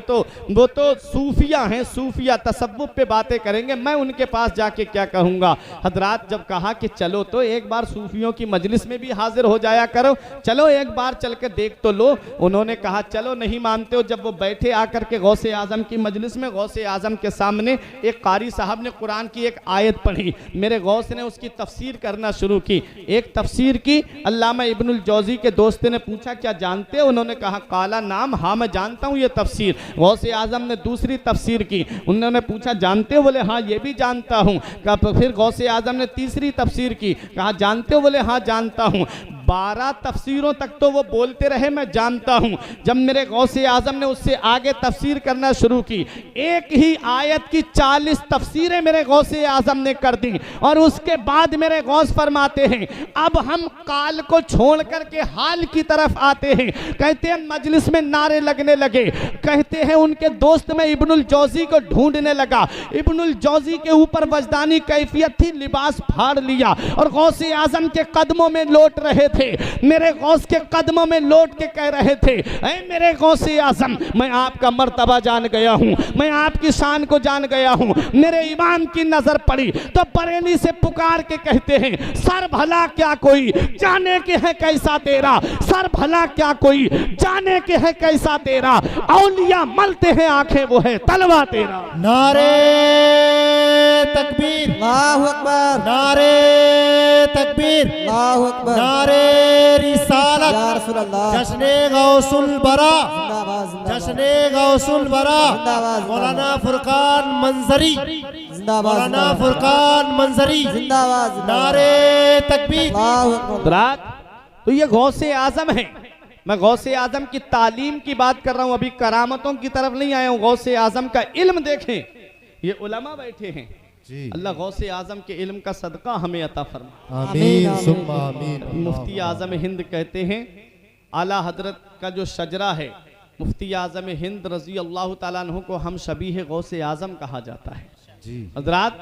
Speaker 1: तो सूफिया हैं, सूफिया तसव्वुफ पे बातें करेंगे, मैं उनके पास जाके क्या कहूँगा। हजरात जब कहा कि चलो तो एक बार सूफियों की मजलिस में भी हाजिर हो जाया करो, चलो एक बार चल के देख तो लो। उन्होंने कहा चलो, नहीं मानते हो। जब वो बैठे आकर के गौसे आजम की मजलिस में, गौसे आजम के सामने एक कारी साहब ने कुरान की एक आयत पढ़ी। मेरे गौस ने उसकी तफसीर करना शुरू की। एक तफसीर की, अल्लामा इब्नुल जौजी के दोस्त ने पूछा क्या जानते हो? उन्होंने कहा काला नाम, हाँ मैं जानता हूँ ये तफसीर। गौसे आजम ने दूसरी तफसीर की, उन्होंने पूछा जानते हो? बोले हाँ ये भी जानता हूँ। फिर गौसे आजम ने तीसरी तफसीर की, कहा जानते हो? बोले हाँ जानता हूँ। 12 तफसीरों तक तो वो बोलते रहे मैं जानता हूँ। जब मेरे गौसे आजम ने उससे आगे तफसीर करना शुरू की, एक ही आयत की 40 तफसीरें मेरे गौसे आजम ने कर दी। और उसके बाद मेरे गौस फरमाते हैं अब हम काल को छोड़ करके हाल की तरफ आते हैं। कहते हैं मजलिस में नारे लगने लगे। कहते हैं उनके दोस्त में इब्नुल जौजी को ढूंढने लगा। इब्नुल जौजी के ऊपर वजदानी कैफियत थी, लिबास फाड़ लिया और गौसे आजम के कदमों में लौट रहे थे। मेरे गौस के कदमों में लौट के कह रहे थे ऐ मेरे गौसे आजम, मैं आपका मर्तबा जान गया हूँ, मैं आपकी शान को जान गया हूँ। मेरे इमाम की नजर पड़ी तो बरेली से पुकार के कहते हैं सर भला क्या कोई जाने के है कैसा तेरा, सर भला क्या कोई जाने के है कैसा तेरा, औलिया मलते हैं आंखें वो है तलवा तेरा।
Speaker 3: नारे तकबीर,
Speaker 2: अल्लाहु अकबर,
Speaker 3: नारे तकबीर,
Speaker 2: अल्लाहु अकबर,
Speaker 3: नारे रिसालत,
Speaker 2: या रसूल अल्लाह,
Speaker 3: जश्ने गौसुल बरा,
Speaker 2: जिंदाबाद, जिंदाबाद,
Speaker 3: जश्ने गौसुल बरा,
Speaker 2: जिंदाबाद,
Speaker 3: मौलाना फुरकान मंजरी,
Speaker 2: जिंदाबाद,
Speaker 3: मौलाना
Speaker 2: जिंदाबाद,
Speaker 3: फुरकान मंजरी,
Speaker 2: जिंदाबाद, जिंदाबाद,
Speaker 3: नारे तकबीर।
Speaker 2: अल्लाहु अकबर।
Speaker 1: हजरात, तो ये गौसे आजम है। मैं गौसे आजम की तालीम की बात कर रहा हूं, अभी करामतों की तरफ नहीं आया हूं। गौसे आजम का इल्म देखें, ये उलमा बैठे हैं।
Speaker 3: जी
Speaker 1: अल्लाह गौसे आजम के इल्म का सदका हमें अता फरमा।
Speaker 3: आमीन सुम्मा आमीन।
Speaker 1: मुफ्ती आजम हिंद कहते हैं आला हजरत का जो शजरा है, मुफ्ती आजम हिंद रजी अल्लाह ताला अन्हु को हम शबीह गौसे आजम कहा जाता है।
Speaker 3: जी
Speaker 1: हजरात,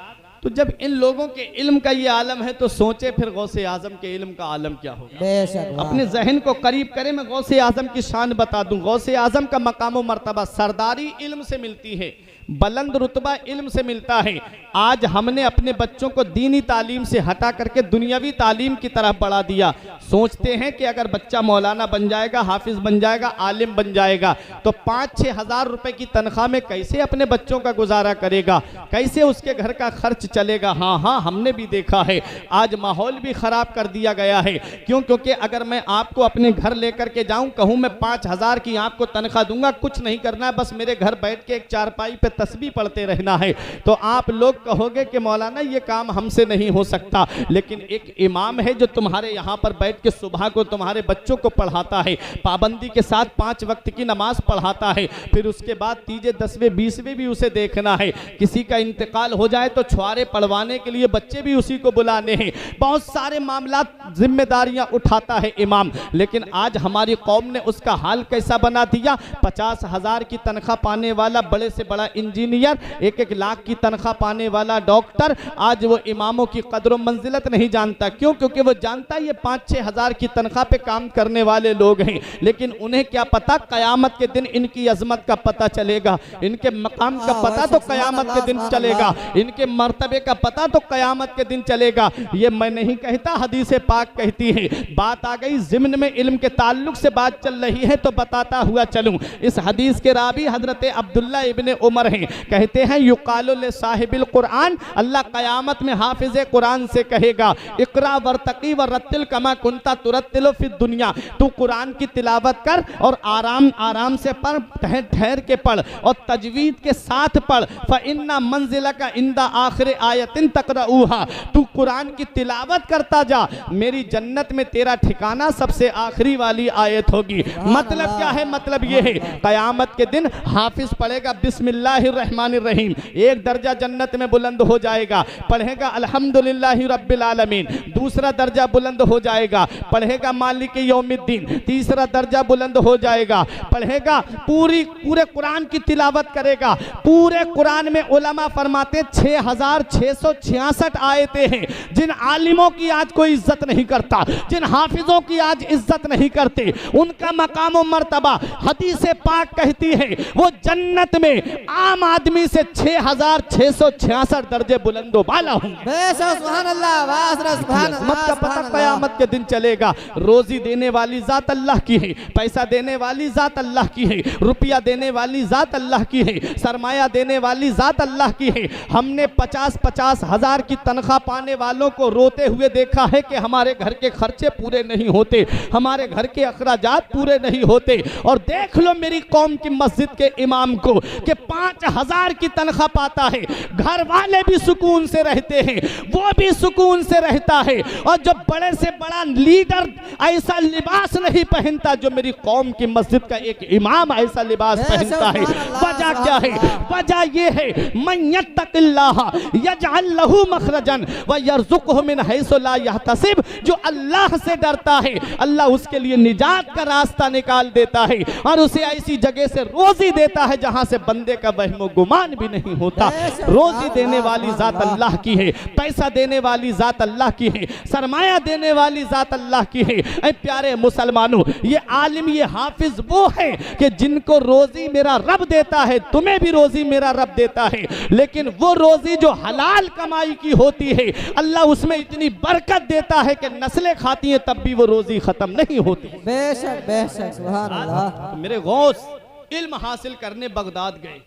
Speaker 1: तो जब इन लोगों के इल्म का ये आलम है तो सोचे फिर गौसे आजम के इल्म का आलम क्या होगा।
Speaker 2: बेशक
Speaker 1: अपने जहन को करीब करें, मैं गौसे आजम की शान बता दूं। गौसे आजम का मकाम व मर्तबा सरदारी इल्म से मिलती है, बुलंद रुतबा इल्म से मिलता है। आज हमने अपने बच्चों को दीनी तालीम से हटा करके दुनियावी तालीम की तरफ बढ़ा दिया। सोचते हैं कि अगर बच्चा मौलाना बन जाएगा, हाफिज बन जाएगा, आलिम बन जाएगा तो 5-6 हज़ार रुपए की तनख्वाह में कैसे अपने बच्चों का गुजारा करेगा, कैसे उसके घर का खर्च चलेगा। हाँ हाँ, हमने भी देखा है। आज माहौल भी ख़राब कर दिया गया है। क्यों? क्योंकि अगर मैं आपको अपने घर लेकर के जाऊं, कहूं मैं 5,000 की आपको तनख्वाह दूंगा, कुछ नहीं करना है, बस मेरे घर बैठ के एक चारपाई पे तस्बीह पढ़ते रहना है, तो आप लोग कहोगे कि मौलाना ये काम हमसे नहीं हो सकता। लेकिन एक इमाम है जो तुम्हारे यहाँ पर बैठ के सुबह को तुम्हारे बच्चों को पढ़ाता है, पाबंदी के साथ 5 वक्त की नमाज पढ़ाता है, फिर उसके बाद 3, 10, 20 भी उसे देखना है। किसी का इंतकाल हो जाए तो छुआरे पढ़वाने के लिए बच्चे भी उसी को बुलाने हैं। बहुत सारे मामला जिम्मेदारियां उठाता है इमाम। लेकिन आज हमारी कौम ने उसका हाल कैसा बना दिया। 50,000 की तनख्वाह पाने वाला बड़े से बड़ा इंजीनियर, 1-1 लाख की तनख्वाह पाने वाला डॉक्टर, आज वो इमामों की कदर मंजिलत नहीं जानता। क्यों? क्योंकि वो जानता है ये 5-6 हज़ार की तनख्वाह पे काम करने वाले लोग हैं। लेकिन उन्हें क्या पता क़यामत के दिन इनकी अजमत का पता चलेगा, इनके मकाम का पता तो क़यामत के दिन चलेगा, इनके मर्तबे का पता तो क़यामत के दिन चलेगा। ये मैं नहीं कहता, हदीस पाक कहती है। बात आ गई ज़िम्न में इल्म के ताल्लुक से बात चल रही है तो बताता हुआ चलूं। इस हदीस के रावी हजरत अब्दुल्ला इब्ने उमर हैं। कहते हैं युकालु ले साहिबिल कुरान, अल्लाह क़यामत में हाफिज़ कुरान से कहेगा इक़रा वर्तक़ी व रत्तिल कमा कुंता तुरत्तिलु फ़िद दुनिया, तू कुरान की तिलावत कर और आराम आराम से पढ़, ठहर ठहर के पढ़ और तजवीद के साथ पढ़। फ़इन्ना मंज़िलका इंदा आखिर आयतिन तक़रऊहा, तू कुरान की तिलावत करता जा, मेरी जन्नत में तेरा ठिकाना सबसे आखिरी वाली आयत होगी। मतलब क्या है? मतलब ये है क़यामत के दिन हाफिज पढ़ेगा बिस्मिल्लाह बिस्मिल्लाहिर्रहमानिर्रहीम, एक दर्जा जन्नत में बुलंद हो जाएगा, पढ़ेगा अल्हम्दुलिल्लाहि रब्बिल आलमीन, दूसरा दर्जा बुलंद हो जाएगा, पढ़ेगा मालिक यौमिद्दीन, तीसरा दर्जा बुलंद हो जाएगा, पढ़ेगा पूरे कुरान की तिलावत करेगा। पूरे कुरान में उलमा फरमाते 6666 आयतें हैं जिन आलिमों की आज कोई इज्जत नहीं करता, जिन हाफिजों की आज इज्जत नहीं करते, उनका मकाम और मर्तबा हदीस पाक कहती है वो जन्नत में आम आदमी से 6666 दर्जे बुलंदो वाला होंगे।
Speaker 2: बेशक सुभान अल्लाह, वाह सुभान
Speaker 1: मत
Speaker 2: अल्लाह,
Speaker 1: का
Speaker 2: सुभान
Speaker 1: पता
Speaker 2: अल्लाह।
Speaker 1: कयामत के दिन चलेगा। रोजी देने वाली जात अल्लाह की है, पैसा देने वाली जात अल्लाह की है, रुपया देने वाली जात अल्लाह की है, सरमाया देने वाली जात अल्लाह की है। हमने 50-50 हजार की तनख्वाह पाने वालों को रोते हुए देखा है कि हमारे घर के खर्चे पूरे नहीं होते, हमारे घर के अखराजात पूरे नहीं होते। और देख लो मेरी कौम की मस्जिद के इमाम को कि 5000 की तनख्वाह पाता है, घर वाले भी सुकून से रहते हैं, वो भी सुकून से रहता है, और जब बड़े से बड़ा लीडर ऐसा लिबास नहीं पहनता जो मेरी कौम की मस्जिद का एक इमाम ऐसा लिबास पहनता है। वजह क्या है? वजह ये है मन यत्तकिल्लाह यजअल लहू मखरजन व यरजुकहु मिन हैसु ला यहतसिब, जो अल्लाह से डरता है अल्लाह उसके लिए निजात का रास्ता निकाल देता है और उसे ऐसी जगह से रोजी देता है जहां से बंदे का वहमो गुमान भी नहीं होता। रोजी देने वाली जात अल्लाह की है, पैसा देने वाली जात अल्लाह की है, सरमाया देने वाली जात अल्लाह की है। ऐ प्यारे मुसलमानों, ये आलिम ये हाफिज वो है कि जिनको रोजी मेरा रब देता है, तुम्हें भी रोजी मेरा रब देता है, लेकिन वो रोजी जो हलाल कमाई की होती है अल्लाह उसमें इतनी बरकत देता है कि नस्लें खाती हैं तब भी वो रोजी खत्म नहीं होती।
Speaker 2: बेशक बेशक सुभान अल्लाह।
Speaker 1: मेरे गौस इल्म हासिल करने बगदाद गए,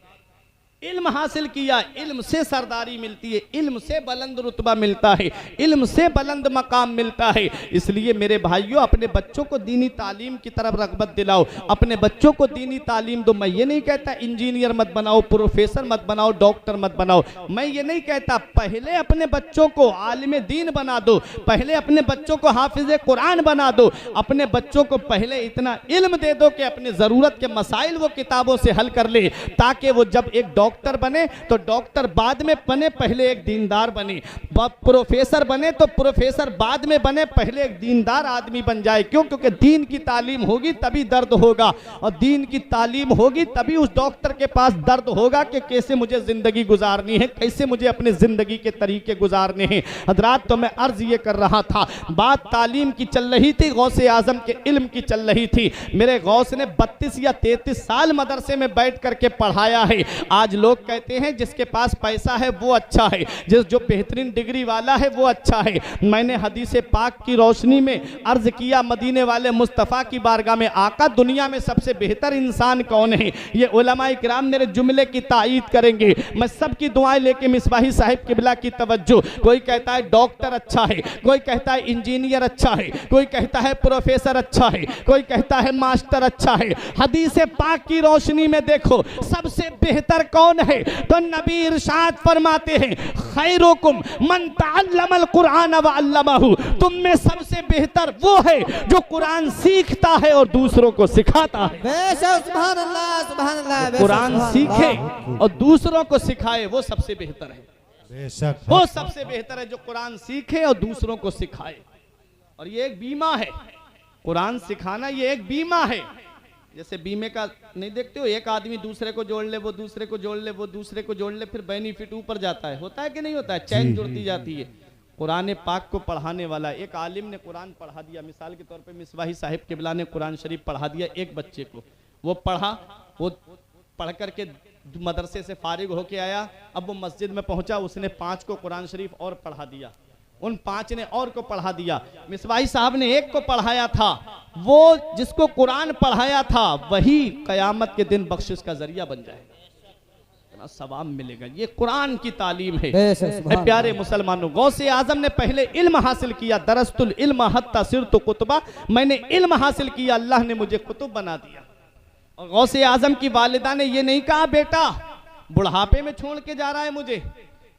Speaker 1: इल्म हासिल किया, इल्म से सरदारी मिलती है, इल्म से बुलंद रुतबा मिलता है, इल्म से बुलंद मकाम मिलता है। इसलिए मेरे भाइयों अपने बच्चों को दीनी तालीम की तरफ रग़बत दिलाओ, अपने बच्चों को दीनी तालीम दो। मैं ये नहीं कहता इंजीनियर मत बनाओ, प्रोफेसर मत बनाओ, डॉक्टर मत बनाओ, मैं ये नहीं कहता, पहले अपने बच्चों को आलिम दीन बना दो, पहले अपने बच्चों को हाफिज कुरान बना दो, अपने बच्चों को पहले इतना इल्म दे दो कि अपनी ज़रूरत के मसाइल वो किताबों से हल कर ले, ताकि वो जब एक डॉक्टर बने तो डॉक्टर बाद में बने, पहले एक दीनदार बने, प्रोफेसर बने तो प्रोफेसर बाद में बने, पहले एक दीनदार आदमी बन जाए। क्यों? क्योंकि दीन की तालीम होगी तभी दर्द होगा, और दीन की तालीम होगी तभी उस डॉक्टर के पास दर्द होगा कि कैसे मुझे जिंदगी गुजारनी है, कैसे मुझे अपने जिंदगी के तरीके गुजारने हैं। हजरात, तो मैं अर्ज ये कर रहा था, बात तालीम की चल रही थी, गौसे आजम के इल्म की चल रही थी। मेरे गौस ने 32 या 33 साल मदरसे में बैठ करके पढ़ाया है। आज लोग कहते हैं जिसके पास पैसा है वो अच्छा है, जो बेहतरीन डिग्री वाला है वो अच्छा है। मैंने हदीस पाक की रोशनी में अर्ज किया मदीने वाले मुस्तफ़ा की बारगाह में, आका दुनिया में सबसे बेहतर इंसान कौन है? ये उलमाए किराम मेरे जुमले की तायीद करेंगे। मैं सबकी दुआएं लेके मिसबाही साहिब किबला की तवज्जो, कोई कहता है डॉक्टर अच्छा है, कोई कहता है इंजीनियर अच्छा है, कोई कहता है प्रोफेसर अच्छा है, कोई कहता है मास्टर अच्छा है। हदीस पाक की रोशनी में देखो सबसे बेहतर कौन है? तो नबी इरशाद फरमाते हैं खैरुकुम मन तअल्लमल कुरान व अल्लमहु, तुम में सबसे बेहतर वो है जो कुरान सीखता है और दूसरों को सिखाता है।
Speaker 2: बेशक सुभान अल्लाह, सुभान अल्लाह।
Speaker 1: कुरान सीखे और दूसरों को सिखाए वो सबसे बेहतर है,
Speaker 3: बेशक
Speaker 1: वो सबसे बेहतर है जो कुरान सीखे और दूसरों को सिखाए। और ये एक बीमा है, कुरान सिखाना ये एक बीमा है। जैसे बीमे का नहीं देखते हो, एक आदमी दूसरे को जोड़ ले, वो दूसरे को जोड़ ले, वो दूसरे को जोड़ ले, फिर बेनिफिट ऊपर जाता है, होता है कि नहीं होता है, चैन जुड़ती जाती है। कुरान पाक को पढ़ाने वाला एक आलिम ने कुरान पढ़ा दिया, मिसाल के तौर पे मिसबाही साहिब किबला ने कुरान शरीफ पढ़ा दिया एक बच्चे को, वो पढ़ा, वो पढ़ करके मदरसे से फारिग होके आया, अब वो मस्जिद में पहुंचा, उसने 5 को कुरान शरीफ और पढ़ा दिया, उन 5 ने और को पढ़ा दिया। मिसबाही साहब ने एक को पढ़ाया था, वो जिसको कुरान पढ़ाया था वही कयामत के दिन बख्शिश का जरिया बन जाएगा, इतना सवाब मिलेगा। ये कुरान की तालीम है। प्यारे मुसलमानों, गौसे आजम ने पहले इल्म हासिल किया, दरस्तुल इल्म हत्ता सिरतु कुतबा, मैंने इल्म हासिल किया, अल्लाह ने मुझे कुतुब बना दिया। और गौसे आजम की वालिदा ने ये नहीं कहा बेटा बुढ़ापे में छोड़ के जा रहा है मुझे,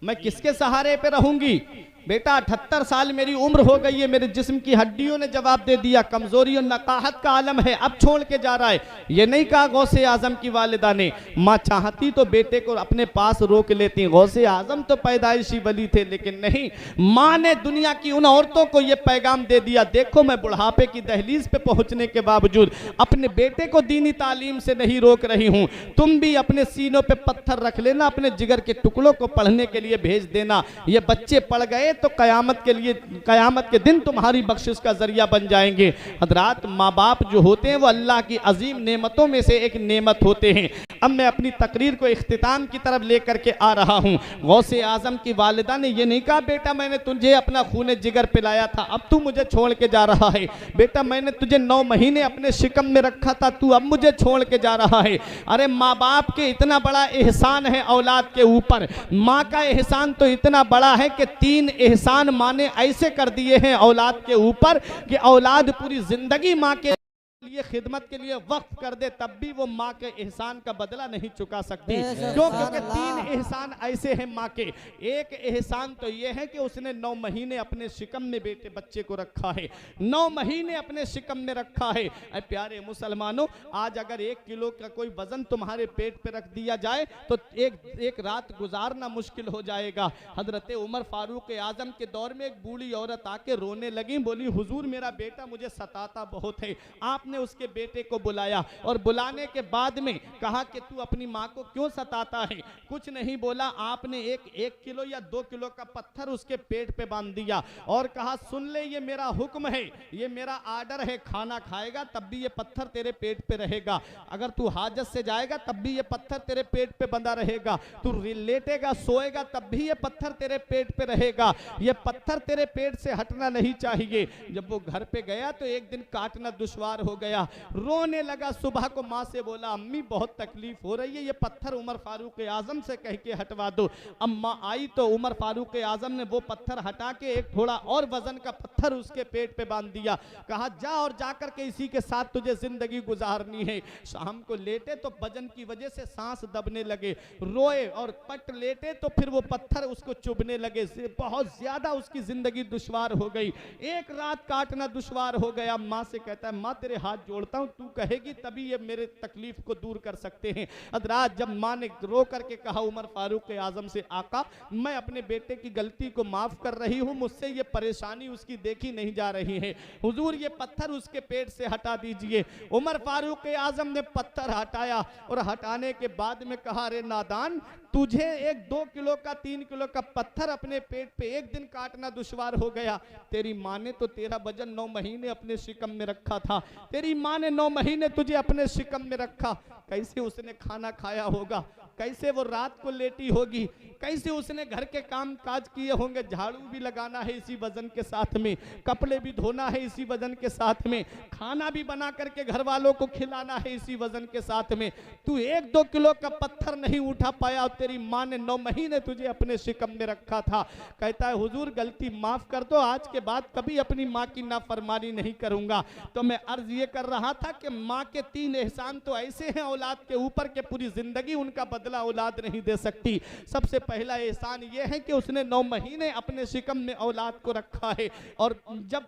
Speaker 1: मैं किसके सहारे पे रहूंगी, बेटा 78 साल मेरी उम्र हो गई है, मेरे जिस्म की हड्डियों ने जवाब दे दिया, कमजोरी और नकाहत का आलम है, अब छोड़ के जा रहा है। ये नहीं कहा गौसे आजम की वालिदा ने, माँ चाहती तो बेटे को अपने पास रोक लेती। गौसे आजम तो पैदाइशी वली थे, लेकिन नहीं, माँ ने दुनिया की उन औरतों को यह पैगाम दे दिया, देखो मैं बुढ़ापे की दहलीज पे पहुंचने के बावजूद अपने बेटे को दीनी तालीम से नहीं रोक रही हूं। तुम भी अपने सीनों पे पत्थर रख लेना, अपने जिगर के टुकड़ों को पढ़ने के लिए भेज देना। ये बच्चे पढ़ गए तो कयामत के दिन तुम्हारी बख्शिश का जरिया बन जाएंगे। हजरात, माँ बाप जो होते हैं वो अल्लाह की अजीम नेमतों में से एक नेमत होते हैं। अब मैं अपनी तकरीर को इख्तिताम की तरफ लेकर के आ रहा हूँ। गौसे आजम की वालिदा ने ये नहीं कहा बेटा मैंने तुझे अपना खून जिगर पिलाया था, अब तू मुझे छोड़ के जा रहा है। बेटा मैंने तुझे 9 महीने अपने शिकम में रखा था, तू अब मुझे छोड़ के जा रहा है। अरे माँ बाप के इतना बड़ा एहसान है औलाद के ऊपर। माँ का एहसान तो इतना बड़ा है कि 3 एहसान माँ ने ऐसे कर दिए हैं औलाद के ऊपर कि औलाद पूरी जिंदगी माँ के लिए खिदमत के लिए वक्फ कर दे, तब भी वो माँ के एहसान का बदला नहीं चुका सकती। क्यों? क्योंकि 3 एहसान ऐसे हैं माँ के। एक एहसान तो ये है कि उसने 9 महीने अपने शिकम में बेटे बच्चे को रखा है, 9 महीने अपने शिकम में रखा है। अरे प्यारे मुसलमानों, आज अगर 1 किलो का कोई वजन तुम्हारे पेट पे रख दिया जाए तो एक रात गुजारना मुश्किल हो जाएगा। हजरत उमर फारूक आजम के दौर में एक बूढ़ी औरत आके रोने लगी, बोली हुजूर मेरा बेटा मुझे सताता बहुत है। आपने उसके बेटे को बुलाया और बुलाने के बाद में कहा कि तू अपनी माँ को क्यों सताता है? कुछ नहीं बोला। आपने एक किलो या 2 किलो का पत्थर उसके पेट पे बांध दिया और कहा सुन ले, ये मेरा हुक्म है, ये मेरा आर्डर है, खाना खाएगा तब भी ये पत्थर तेरे पेट पे रहेगा, अगर तू हाजत से जाएगा तब भी ये पत्थर तेरे पेट पे बंधा रहेगा, तू लेटेगा सोएगा तब भी ये पत्थर तेरे पेट पे रहेगा, ये पत्थर तेरे पेट से हटना नहीं चाहिए। जब वो घर पे गया तो एक दिन काटना दुश्वार हो गया, रोने लगा। सुबह को माँ से बोला अम्मी बहुत तकलीफ हो रही है, ये पत्थर उमर फारूक आजम से कह के हटवा दो। अम्मा आई तो उमर फारूक आजम ने वो पत्थर हटा के एक थोड़ा और वजन का पत्थर उसके पेट पे बांध दिया। कहा जा और जाकर के इसी के साथ तुझे जिंदगी गुजारनी है। शाम को लेटे तो वजन की वजह से सांस दबने लगे, रोए और पट लेटे तो फिर वो पत्थर उसको चुभने लगे, बहुत ज्यादा उसकी जिंदगी दुश्वार हो गई। एक रात काटना दुश्वार हो गया। माँ से कहता है माँ तेरे हाथ जोड़ता हूं, तू कहेगी तभी ये मेरे तकलीफ को दूर कर सकते हैं। हजरात, जब माँ ने रो करके कहा उमर फारूक आजम से आका मैं अपने बेटे की गलती को माफ कर रही हूं, मुझसे ये परेशानी उसकी देखी नहीं जा रही है, हुजूर ये पत्थर उसके पेट से हटा दीजिए। उमर फारूक आजम ने पत्थर हटाया और हटाने के बाद में कहा अरे नादान, तुझे 1-2 किलो का 3 किलो का पत्थर अपने पेट पे एक दिन काटना दुश्वार हो गया, तेरी माँ ने तो तेरा वजन 9 महीने अपने शिकम में रखा था, तेरी माँ ने 9 महीने तुझे अपने शिकम में रखा, कैसे उसने खाना खाया होगा, कैसे वो रात को लेटी होगी, कैसे उसने घर के काम काज किए होंगे, झाड़ू भी लगाना है इसी वजन के साथ में, कपड़े भी धोना है इसी वजन के साथ में, खाना भी बना करके घर वालों को खिलाना है इसी वजन के साथ में, तू 1-2 किलो का पत्थर नहीं उठा पाया और तेरी माँ ने 9 महीने तुझे अपने शिकम में रखा था। कहता है हुजूर गलती माफ कर दो, आज के बाद कभी अपनी माँ की नाफरमानी नहीं करूंगा। तो मैं अर्ज ये कर रहा था कि माँ के 3 एहसान तो ऐसे हैं औलाद के ऊपर के पूरी जिंदगी उनका बदला औलाद नहीं दे सकती। सबसे पहला एहसान ये है कि उसने 9 महीने अपने शिकम में औलाद को रखा है। और जब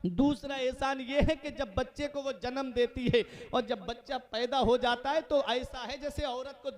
Speaker 1: दूसरा एहसान ये है कि जब बच्चे को वो जन्म देती है और जब बच्चा पैदा हो जाता है तो ऐसा है जैसे औरत को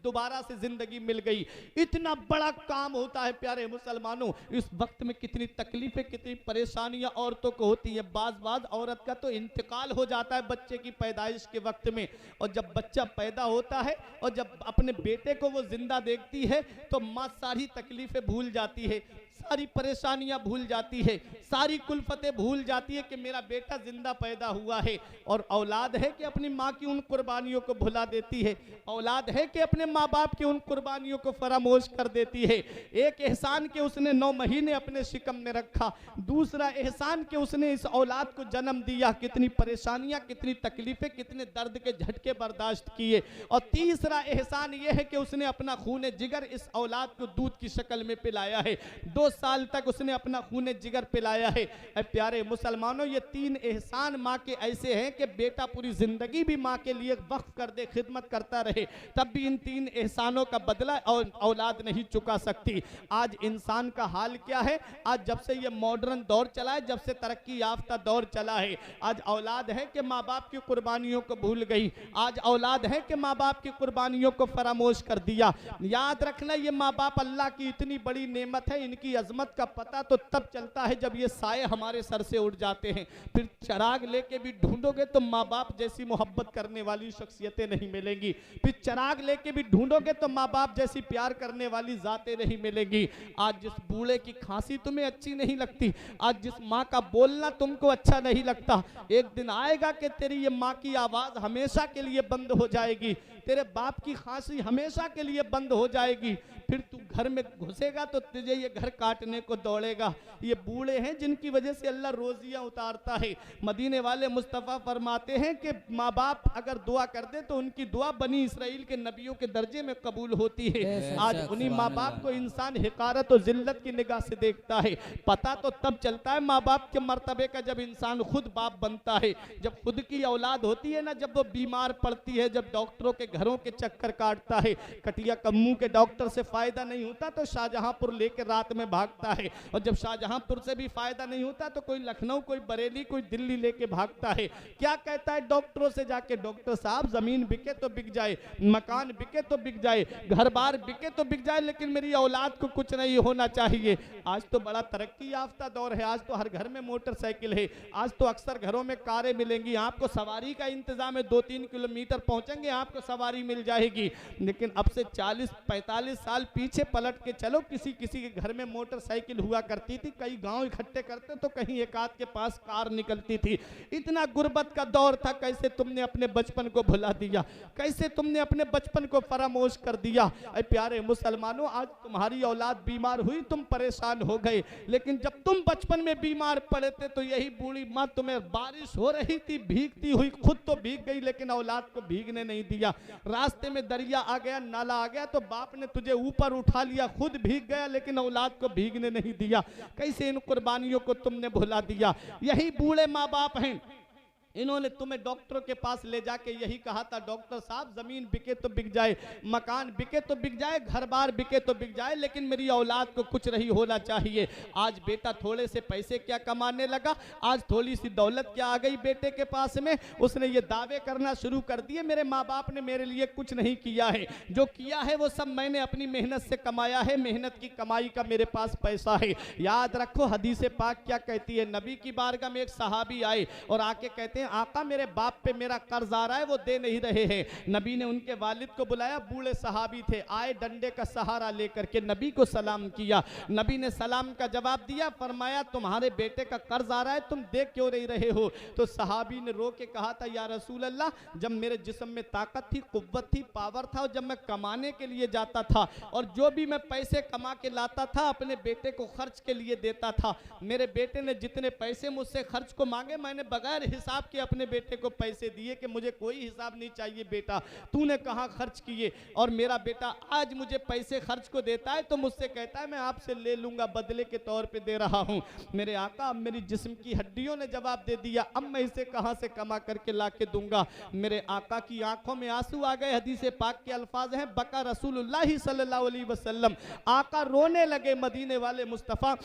Speaker 1: दोबारा से जिंदगी मिल गई। इतना बड़ा काम होता है प्यारे मुसलमानों। इस वक्त में कितनी तकलीफें कितनी परेशानियां औरतों को होती है। बाज औरत का तो इंतकाल हो जाता है बच्चे की पैदाइश के वक्त में, और जब बच्चा पैदा होता है और जब अपने बेटे को वो जिंदा देखती है तो माँ सारी तकलीफें भूल जाती है, सारी परेशानियां भूल जाती है, सारी कुल्फतें भूल जाती है कि मेरा बेटा जिंदा पैदा हुआ है। और औलाद है कि अपनी माँ की उन कुर्बानियों को भुला देती है, औलाद है कि अपने माँ बाप की उन कुर्बानियों को फरामोश कर देती है। एक एहसान के उसने 9 महीने अपने शिकम में रखा, दूसरा एहसान के उसने इस औलाद को जन्म दिया, कितनी परेशानियां कितनी तकलीफें कितने दर्द के झटके बर्दाश्त किए। और तीसरा एहसान यह है कि उसने अपना खून जिगर इस औलाद को दूध की शक्ल में पिलाया है। 2 साल तक उसने अपना खून जिगर पिलाया है। ऐ प्यारे मुसलमानों, ये 3 एहसान माँ के ऐसे हैं कि बेटा पूरी जिंदगी भी माँ के लिए वक्फ कर दे, खिदमत करता रहे, तब भी इन 3 एहसानों का बदला और औलाद नहीं चुका सकती। आज इंसान का हाल क्या है? आज जब से ये मॉडर्न दौर चला है, जब से तरक्की याफ्ता दौर चला है, आज औलाद है कि माँ बाप की कुर्बानियों को भूल गई। आज औलाद है कि माँ बाप की कुर्बानियों को फरामोश कर दिया। याद रखना, ये माँ बाप अल्लाह की इतनी बड़ी नेमत है, इनकी अजमत का पता तो तब चलता है जब ये साए हमारे सर से उड़ जाते हैं। फिर चिराग लेके भी ढूंढोगे तो माँ बाप जैसी मोहब्बत करने वाली शख्सियतें नहीं मिलेंगी। फिर चिराग लेके भी ढूंढोगे तो माँ बाप जैसी प्यार करने वाली जातें नहीं मिलेंगी। आज जिस बूढ़े की खांसी तुम्हें अच्छी नहीं लगती, आज जिस माँ का बोलना तुमको अच्छा नहीं लगता, एक दिन आएगा कि तेरी ये माँ की आवाज हमेशा के लिए बंद हो जाएगी, तेरे बाप की खांसी हमेशा के लिए बंद हो जाएगी। फिर तू घर में घुसेगा तो तुझे ये घर काटने को दौड़ेगा। ये बूढ़े हैं जिनकी वजह से अल्लाह रोजियां उतारता है। मदीने वाले मुस्तफ़ा फरमाते हैं कि माँ बाप अगर दुआ कर दे तो उनकी दुआ बनी इसराइल के नबियों के दर्जे में कबूल होती है। आज उन्हीं माँ बाप को इंसान हिकारत और जिल्लत की निगाह से देखता है। पता तो तब चलता है माँ बाप के मर्तबे का जब इंसान खुद बाप बनता है, जब खुद की औलाद होती है ना, जब वो बीमार पड़ती है, जब डॉक्टरों के घरों के चक्कर काटता है। कटिया कम्मू के डॉक्टर से फायदा नहीं होता तो शाहजहांपुर लेकर रात में भागता है, और जब शाहजहांपुर से भी फायदा नहीं होता तो कोई लखनऊ, कोई बरेली, कोई दिल्ली लेके भागता है। क्या कहता है डॉक्टरों से जाके? डॉक्टर साहब जमीन बिके तो बिक जाए, मकान बिके तो बिक जाए, घर बार बिके तो बिक जाए, लेकिन मेरी औलाद को कुछ नहीं होना चाहिए। आज तो बड़ा तरक्की याफ्ता दौर है, आज तो हर घर में मोटरसाइकिल है, आज तो अक्सर घरों में कारें मिलेंगी, आपको सवारी का इंतजाम है, 2-3 किलोमीटर पहुंचेंगे आपको सवारी मिल जाएगी। लेकिन अब से 40-45 साल पीछे पलट के चलो, किसी किसी के घर में मोटरसाइकिल हुआ करती थी, कई गांव इकट्ठे करते तो कहीं एक आध के पास कार निकलती थी। इतना गुर्बत का दौर था। कैसे तुमने अपने बचपन को भुला दिया, कैसे तुमने अपने बचपन को फरामोश कर दिया। ऐ प्यारे मुसलमानों, आज तुम्हारी औलाद बीमार हुई, तुम परेशान हो गए, लेकिन जब तुम बचपन में बीमार पड़े थे तो यही बूढ़ी माँ तुम्हें, बारिश हो रही थी भीगती हुई, खुद तो भीग गई लेकिन औलाद को भीगने नहीं दिया। रास्ते में दरिया आ गया, नाला आ गया तो बाप ने तुझे ऊपर उठा लिया, खुद भीग गया लेकिन औलाद को भीगने नहीं दिया। कैसे इन कुर्बानियों को तुमने भुला दिया। यही बूढ़े माँ बाप हैं, इन्होंने तुम्हें डॉक्टरों के पास ले जाके यही कहा था, डॉक्टर साहब जमीन बिके तो बिक जाए, मकान बिके तो बिक जाए, घर बार बिके तो बिक जाए, लेकिन मेरी औलाद को कुछ नहीं होना चाहिए। आज बेटा थोड़े से पैसे क्या कमाने लगा, आज थोड़ी सी दौलत क्या आ गई बेटे के पास में, उसने ये दावे करना शुरू कर दिए मेरे माँ बाप ने मेरे लिए कुछ नहीं किया है, जो किया है वो सब मैंने अपनी मेहनत से कमाया है, मेहनत की कमाई का मेरे पास पैसा है। याद रखो हदीस पाक क्या कहती है, नबी की बारगाह में एक सहाबी आए और आके कहते आका मेरे बाप पे मेरा कर्ज आ रहा है, वो दे नहीं रहे हैं। नबी ने उनके वालिद को बुलाया, बूढ़े सहाबी थे, आए डंडे का सहारा लेकर के नबी को सलाम किया। नबी ने सलाम का जवाब दिया, फरमाया तुम्हारे बेटे का कर्ज आ रहा है, तुम दे क्यों नहीं रहे हो। तो सहाबी ने रो के कहा था, या रसूल अल्लाह, जब मेरे जिस्म में ताकत थी, कुव्वत थी, पावर था, और जब मैं कमाने के लिए जाता था और जो भी मैं पैसे कमा के लाता था अपने बेटे को खर्च के लिए देता था। मेरे बेटे ने जितने पैसे मुझसे खर्च को मांगे, मैंने बगैर हिसाब के अपने बेटे को पैसे दिए कि मुझे कोई हिसाब नहीं चाहिए बेटा, तूने कहाँ खर्च किए। और मेरा बेटा आज मुझे पैसे खर्च को देता है तो मुझसे कहता है मैं आपसे ले लूंगा, बदले के तौर पे दे रहा हूँ। मेरे आका, अब मेरी जिस्म की हड्डियों ने जवाब दे दिया, अब मैं इसे कहाँ से कमा करके ला के दूंगा। मेरे आका की आंखों में आंसू आ गए। हदीस पाक के अल्फाज हैं, बका रसूलुल्लाह सल्लल्लाहु अलैहि वसल्लम, आका रोने लगे, मदीने वाले मुस्तफ़ा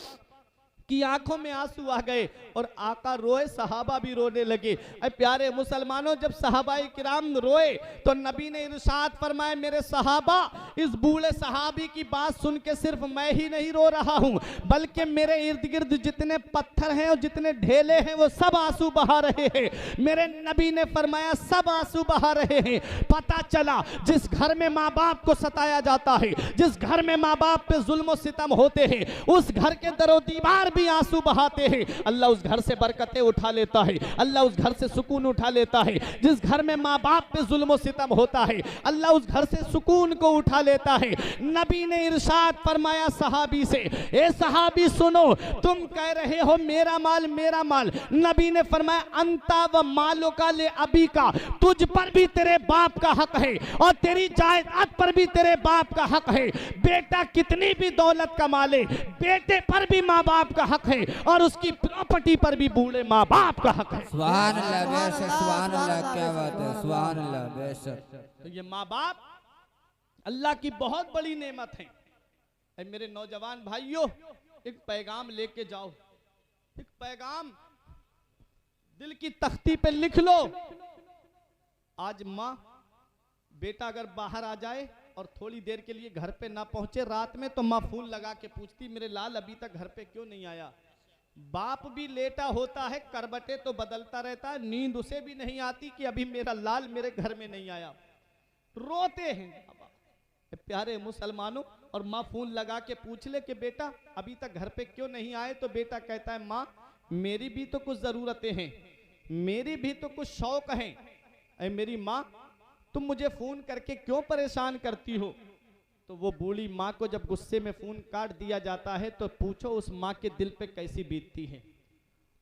Speaker 1: की आंखों में आंसू आ गए और आका रोए, सहाबा भी रोने लगे। अरे प्यारे मुसलमानों, जब सहाबाए किराम रोए तो नबी ने इरशाद फरमाया, मेरे सहाबा, इस बूढ़े सहाबी की बात सुन के सिर्फ मैं ही नहीं रो रहा हूं, बल्कि मेरे इर्द गिर्द जितने पत्थर हैं और जितने ढेले हैं वो सब आंसू बहा रहे हैं। मेरे नबी ने फरमाया सब आंसू बहा रहे हैं। पता चला जिस घर में माँ बाप को सताया जाता है, जिस घर में माँ बाप पे जुल्म और सितम होते हैं, उस घर के दरो दीवार भी आंसू बहाते हैं, अल्लाह उस घर से बरकतें उठा लेता है, अल्लाह उस घर से सुकून उठा लेता है। जिस घर में माँ बाप पे जुल्म और सितम होता है, अल्लाह उस घर से सुकून को उठा लेता है। नबी ने इरशाद फरमाया सहाबी से, ए सहाबी सुनो, तुम कह रहे हो मेरा माल मेरा माल। नबी ने फरमाया अंता व मालो का ले अबी का, तुझ पर भी तेरे बाप का हक है और तेरी जायदाद पर भी तेरे बाप का हक है। बेटा कितनी भी दौलत कमा ले, बेटे पर भी माँ बाप का हक है और उसकी प्रॉपर्टी पर भी बूढ़े माँ बाप का हक है।
Speaker 2: सुभान अल्लाह बेशक, सुभान अल्लाह, क्या बात है, सुभान अल्लाह बेशक।
Speaker 1: तो ये माँ बाप अल्लाह की बहुत बड़ी नेमत है। ऐ मेरे नौजवान भाइयों, एक पैगाम लेके जाओ, एक पैगाम दिल की तख्ती पे लिख लो। आज माँ बेटा अगर बाहर आ जाए और थोड़ी देर के लिए घर पे ना पहुंचे रात में, तो माँ फूल लगा के पूछती मेरे लाल अभी तक घर पे क्यों नहीं आया। बाप भी लेटा होता है, करबटे तो बदलता रहता है, नींद उसे भी नहीं आती कि अभी मेरा लाल मेरे घर में नहीं आया। रोते हैं प्यारे मुसलमानों। और माँ फोन लगा के पूछ ले कि बेटा अभी तक घर पे क्यों नहीं आए, तो बेटा कहता है माँ मेरी भी तो कुछ जरूरतें हैं, मेरी भी तो कुछ शौक हैं। ऐ मेरी माँ तुम मुझे फोन करके क्यों परेशान करती हो। तो वो बूढ़ी माँ को जब गुस्से में फोन काट दिया जाता है, तो पूछो उस माँ के दिल पे कैसी बीतती है,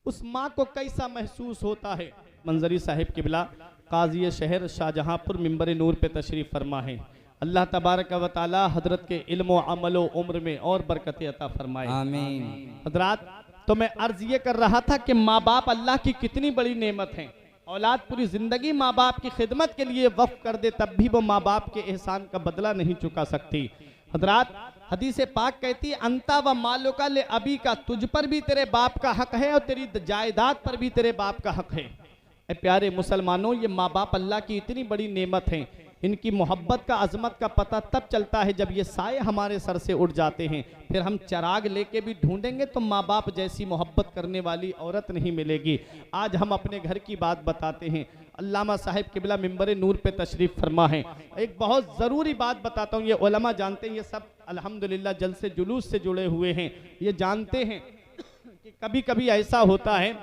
Speaker 1: उस माँ को कैसा महसूस होता है। मंजरी साहिब किबला काजी शहर शाहजहांपुर मिंबर नूर पे तशरीफ फरमा है। अल्लाह तबारक व तआला हजरत के इल्म अमल उम्र में और बरकतें अता फरमाए, आमीन। हजरात, तो मैं अर्ज ये कर रहा था कि माँ बाप अल्लाह की कितनी बड़ी नेमत है। औलाद पूरी जिंदगी माँ बाप की खिदमत के लिए वक्फ कर दे, तब भी वो माँ बाप के एहसान का बदला नहीं चुका सकती। हजरात, हदीस पाक कहती है अंता व मालो का ले अबी का, तुझ पर भी तेरे बाप का हक है और तेरी जायदाद पर भी तेरे बाप का हक है। ए प्यारे मुसलमानों, ये माँ बाप अल्लाह की इतनी बड़ी नेमत है, इनकी मोहब्बत का अजमत का पता तब चलता है जब ये साए हमारे सर से उड़ जाते हैं। फिर हम चराग लेके भी ढूंढेंगे तो माँ बाप जैसी मोहब्बत करने वाली औरत नहीं मिलेगी। आज हम अपने घर की बात बताते हैं। अल्लामा साहिब किबला मिंबर नूर पे तशरीफ फरमा है। एक बहुत ज़रूरी बात बताता हूँ, ये उलमा जानते हैं, ये सब अल्हम्दुलिल्लाह जलसे जुलूस से जुड़े हुए हैं, ये जानते हैं कि कभी कभी ऐसा होता है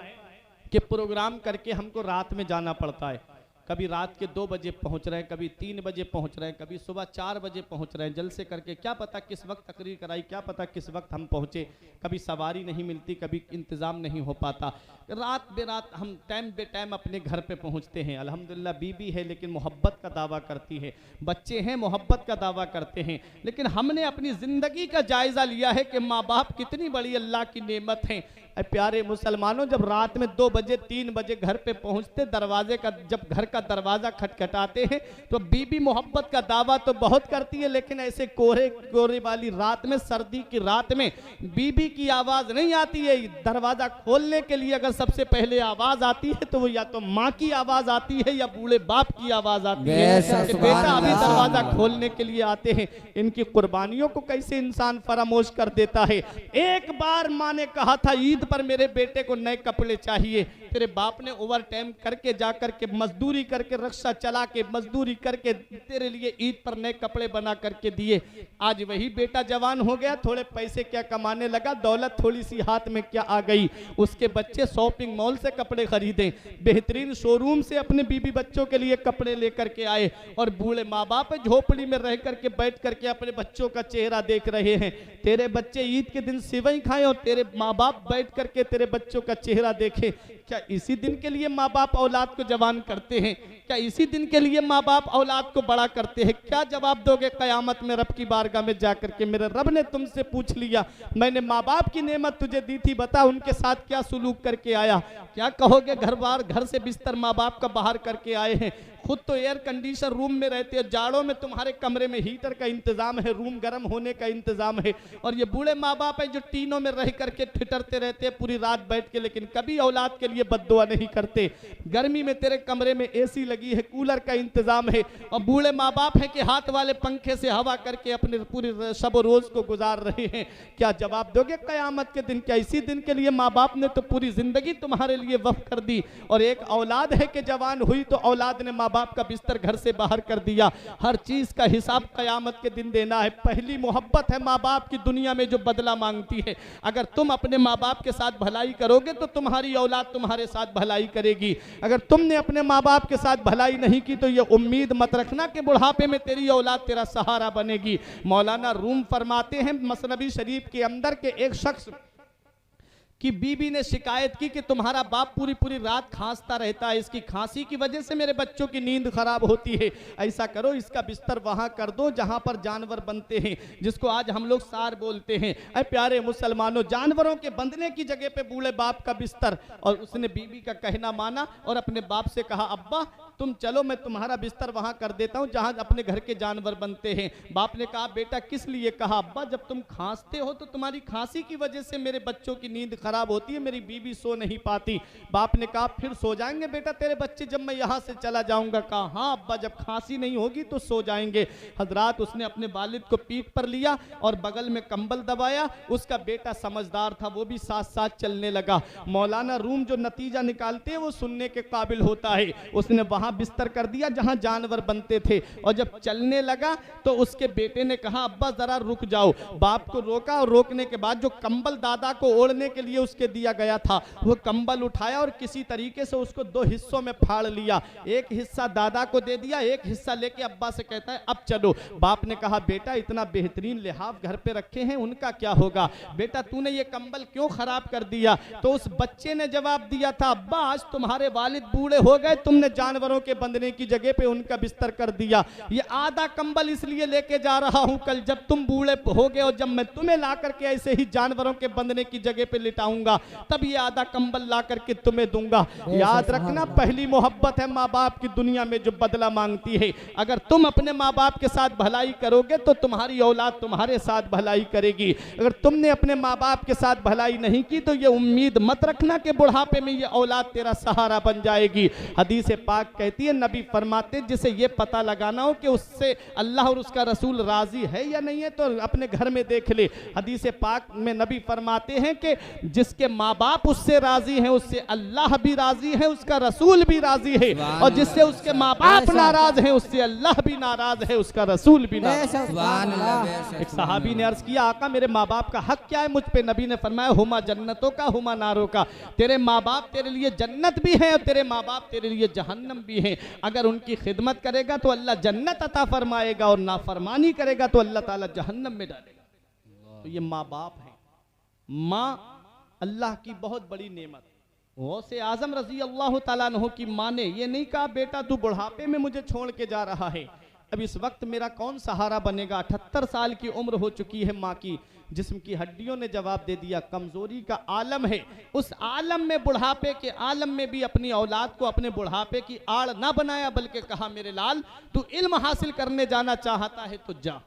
Speaker 1: कि प्रोग्राम करके हमको रात में जाना पड़ता है। कभी रात के 2 बजे पहुंच रहे हैं, कभी 3 बजे पहुंच रहे हैं, कभी सुबह 4 बजे पहुंच रहे हैं। जलसे करके क्या पता किस वक्त तकरीर कराई, क्या पता किस वक्त हम पहुंचे। कभी सवारी नहीं मिलती, कभी इंतज़ाम नहीं हो पाता। रात बेरात हम टाइम बे टाइम अपने घर पे पहुंचते हैं। अल्हम्दुलिल्लाह बीबी है लेकिन मोहब्बत का दावा करती है, बच्चे हैं मोहब्बत का दावा करते हैं। लेकिन हमने अपनी ज़िंदगी का जायज़ा लिया है कि माँ बाप कितनी बड़ी अल्लाह की नेमत हैं। प्यारे मुसलमानों, जब रात में 2 बजे 3 बजे घर पे पहुंचते, दरवाजे का जब घर का दरवाज़ा खटखटाते हैं तो बीबी मोहब्बत का दावा तो बहुत करती है, लेकिन ऐसे कोहरे कोहरे वाली रात में, सर्दी की रात में बीबी की आवाज़ नहीं आती है। दरवाज़ा खोलने के लिए अगर सबसे पहले आवाज़ आती है तो वो या तो माँ की आवाज़ आती है या बूढ़े बाप की आवाज़ आती है कि बेटा अभी दरवाज़ा खोलने के लिए आते हैं। इनकी कुर्बानियों को कैसे इंसान फरामोश कर देता है। एक बार माँ ने कहा था ईद पर मेरे बेटे को नए कपड़े चाहिए, तेरे बाप ने ओवर टाइम करके जा करके मजदूरी करके रिक्शा चला के मजदूरी करके तेरे लिए ईद पर नए कपड़े बना करके दिए। आज वही बेटा जवान हो गया, थोड़े पैसे क्या कमाने लगा, दौलत थोड़ी सी हाथ में क्या आ गई, उसके बच्चे शॉपिंग मॉल से कपड़े खरीदे, बेहतरीन शोरूम से अपने बीबी बच्चों के लिए कपड़े लेकर के आए, और बूढ़े माँ बाप झोपड़ी में रह करके बैठ करके अपने बच्चों का चेहरा देख रहे हैं। तेरे बच्चे ईद के दिन सेवई खाएं और तेरे माँ बाप बैठ करके तेरे बच्चों का चेहरा देखें। क्या इसी दिन के लिए माँ बाप औलाद को जवान करते हैं? क्या इसी दिन के लिए माँ बाप औलाद को बड़ा करते हैं? क्या जवाब दोगे कयामत में रब की बारगाह में जाकर के, मेरे रब ने तुमसे पूछ लिया मैंने माँ बाप की नेमत तुझे दी थी, बता उनके साथ क्या सुलूक करके आया? क्या कहोगे? घर से बिस्तर माँ बाप का बाहर करके आए हैं, खुद तो एयर कंडीशन रूम में रहते हैं, जाड़ों में तुम्हारे कमरे में हीटर का इंतजाम है, रूम गर्म होने का इंतजाम है, और ये बूढ़े माँ बाप है जो टीनों में रह करके ठिठरते रहते हैं पूरी रात बैठ के, लेकिन कभी औलाद के लिए बद्दुआ नहीं करते। गर्मी में तेरे कमरे में एसी लगी है, कूलर का इंतजाम है, और बूढ़े माँ बाप हैं कि हाथ वाले पंखे से हवा करके अपने पूरे शब रोज को गुजार रहे हैं। क्या जवाब दोगे कयामत के दिन? क्या इसी दिन के लिए माँ बाप ने तो पूरी जिंदगी तुम्हारे लिए वक्फ कर दी, और एक औलाद है कि जवान हुई तो औलाद ने माँ बाप का बिस्तर घर से बाहर कर दिया। हर चीज का हिसाब कयामत के दिन देना है। पहली मोहब्बत है माँ बाप की दुनिया में जो बदला मांगती है। अगर तुम अपने माँ बाप के साथ भलाई करोगे तो तुम्हारी औलाद तुम्हारे साथ भलाई करेगी। अगर तुमने अपने माँ बाप के साथ भलाई नहीं की तो ये उम्मीद मत रखना कि बुढ़ापे में तेरी औलाद तेरा सहारा बनेगी। मौलाना रूम फरमाते हैं मसनबी शरीफ के अंदर के एक शख्स कि बीबी ने शिकायत की कि तुम्हारा बाप पूरी पूरी रात खांसता रहता है, इसकी खांसी की वजह से मेरे बच्चों की नींद खराब होती है। ऐसा करो, इसका बिस्तर वहां कर दो जहां पर जानवर बनते हैं, जिसको आज हम लोग सार बोलते हैं। अरे प्यारे मुसलमानों, जानवरों के बंधने की जगह पे बूढ़े बाप का बिस्तर। और उसने बीबी का कहना माना और अपने बाप से कहा, अब्बा तुम चलो, मैं तुम्हारा बिस्तर वहां कर देता हूं जहां अपने घर के जानवर बनते हैं। बाप ने कहा, बेटा किस लिए? कहा, अब्बा जब तुम खांसते हो तो तुम्हारी खांसी की वजह से मेरे बच्चों की नींद खराब होती है, मेरी बीवी सो नहीं पाती। बाप ने कहा, फिर सो जाएंगे बेटा तेरे बच्चे जब मैं यहां से चला जाऊंगा? कहा, हाँ अब्बा, जब खांसी नहीं होगी तो सो जाएंगे। हजरात, उसने अपने वालिद को पीठ पर लिया और बगल में कंबल दबाया। उसका बेटा समझदार था, वो भी साथ साथ चलने लगा। मौलाना रूम जो नतीजा निकालते हैं वो सुनने के काबिल होता है। उसने वहां बिस्तर कर दिया जहां जानवर बनते थे, और जब चलने लगा तो उसके बेटे ने कहा, अब्बा जरा रुक जाओ। बाप को रोका, और रोकने के बाद जो कंबल दादा को ओढ़ने के लिए उसके दिया गया था वो कंबल उठाया और किसी तरीके से उसको दो हिस्सों में फाड़ लिया। एक हिस्सा दादा को दे दिया, एक हिस्सा लेके अब्बा से कहता है, अब चलो। बाप ने कहा, बेटा इतना बेहतरीन लिहाफ घर पे रखे हैं, उनका क्या होगा? बेटा तूने ये कंबल क्यों खराब कर दिया? तो उस बच्चे ने जवाब दिया था, अब्बा आज तुम्हारे वालिद बूढ़े हो गए, तुमने जानवरों के बंधने की जगह पे उनका बिस्तर कर दिया। ये आधा कंबल इसलिए लेके जा रहा हूं, कल जब तुम बूढ़े होगे और जब मैं तुम्हें ला करके ऐसे ही जानवरों के बंधने की जगह पे लिटाऊंगा तब ये आधा कंबल ला करके तुम्हें दूंगा। याद रखना, पहली मोहब्बत है माँ बाप की दुनिया में जो बदला मांगती है। अगर तुम अपने माँ बाप के साथ भलाई करोगे तो तुम्हारी औलाद तुम्हारे साथ भलाई करेगी। अगर तुमने अपने माँ बाप के साथ भलाई नहीं की तो ये उम्मीद मत रखना कि बुढ़ापे में ये औलाद तेरा सहारा बन जाएगी। हदीस पाक कहती है, नबी फरमाते, जिसे ये पता लगाना हो कि उससे अल्लाह और उसका रसूल राजी है या नहीं है तो अपने घर में देख ले। हदीस पाक में नबी फरमाते हैं कि जिसके माँ बाप उससे राजी हैं उससे अल्लाह भी राजी है, उसका रसूल भी राजी है, और जिससे उसके माँ बाप नाराज हैं उससे अल्लाह भी नाराज है, उसका रसूल भी नाराज है। एक सहाबी ने अर्ज किया, आका मेरे माँ बाप का हक क्या है मुझ पे? नबी ने फरमाया, हुमा जन्नतों का हुमा नारों का। तेरे माँ बाप तेरे लिए जन्नत भी है और तेरे माँ बाप तेरे लिए जहन्नम भी है। अगर उनकी खिदमत करेगा तो अल्लाह जन्नत अता फरमाएगा, और नाफरमानी करेगा तो अल्लाह ताला जहन्नम में डालेगा। तो ये माँ बाप है। माँ अल्लाह की बहुत बड़ी नेमत। गौसे आजम रजी अल्लाह ताला अन्हु की माँ ने ये नहीं कहा, बेटा तू बुढ़ापे में मुझे छोड़ के जा रहा है, अब इस वक्त मेरा कौन सहारा बनेगा? 78 साल की उम्र हो चुकी है माँ की, जिस्म की हड्डियों ने जवाब दे दिया, कमजोरी का आलम है। उस आलम में, बुढ़ापे के आलम में भी अपनी औलाद को अपने बुढ़ापे की आड़ ना बनाया, बल्कि कहा, मेरे लाल तू इल्म हासिल करने जाना चाहता है तो जा,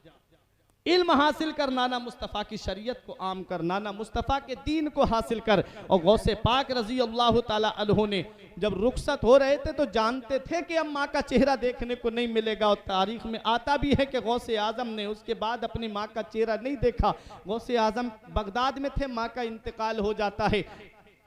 Speaker 1: इल्म हासिल कर, नाना मुस्तफ़ा की शरीयत को आम कर, नाना मुस्तफ़ा के दीन को हासिल कर। और गौसे पाक रजी अल्लाह ताला अन्हु ने जब रुखसत हो रहे थे तो जानते थे कि अब माँ का चेहरा देखने को नहीं मिलेगा, और तारीख में आता भी है कि गौसे आजम ने उसके बाद अपनी माँ का चेहरा नहीं देखा। गौसे आजम बगदाद में थे, माँ का इंतकाल हो जाता है।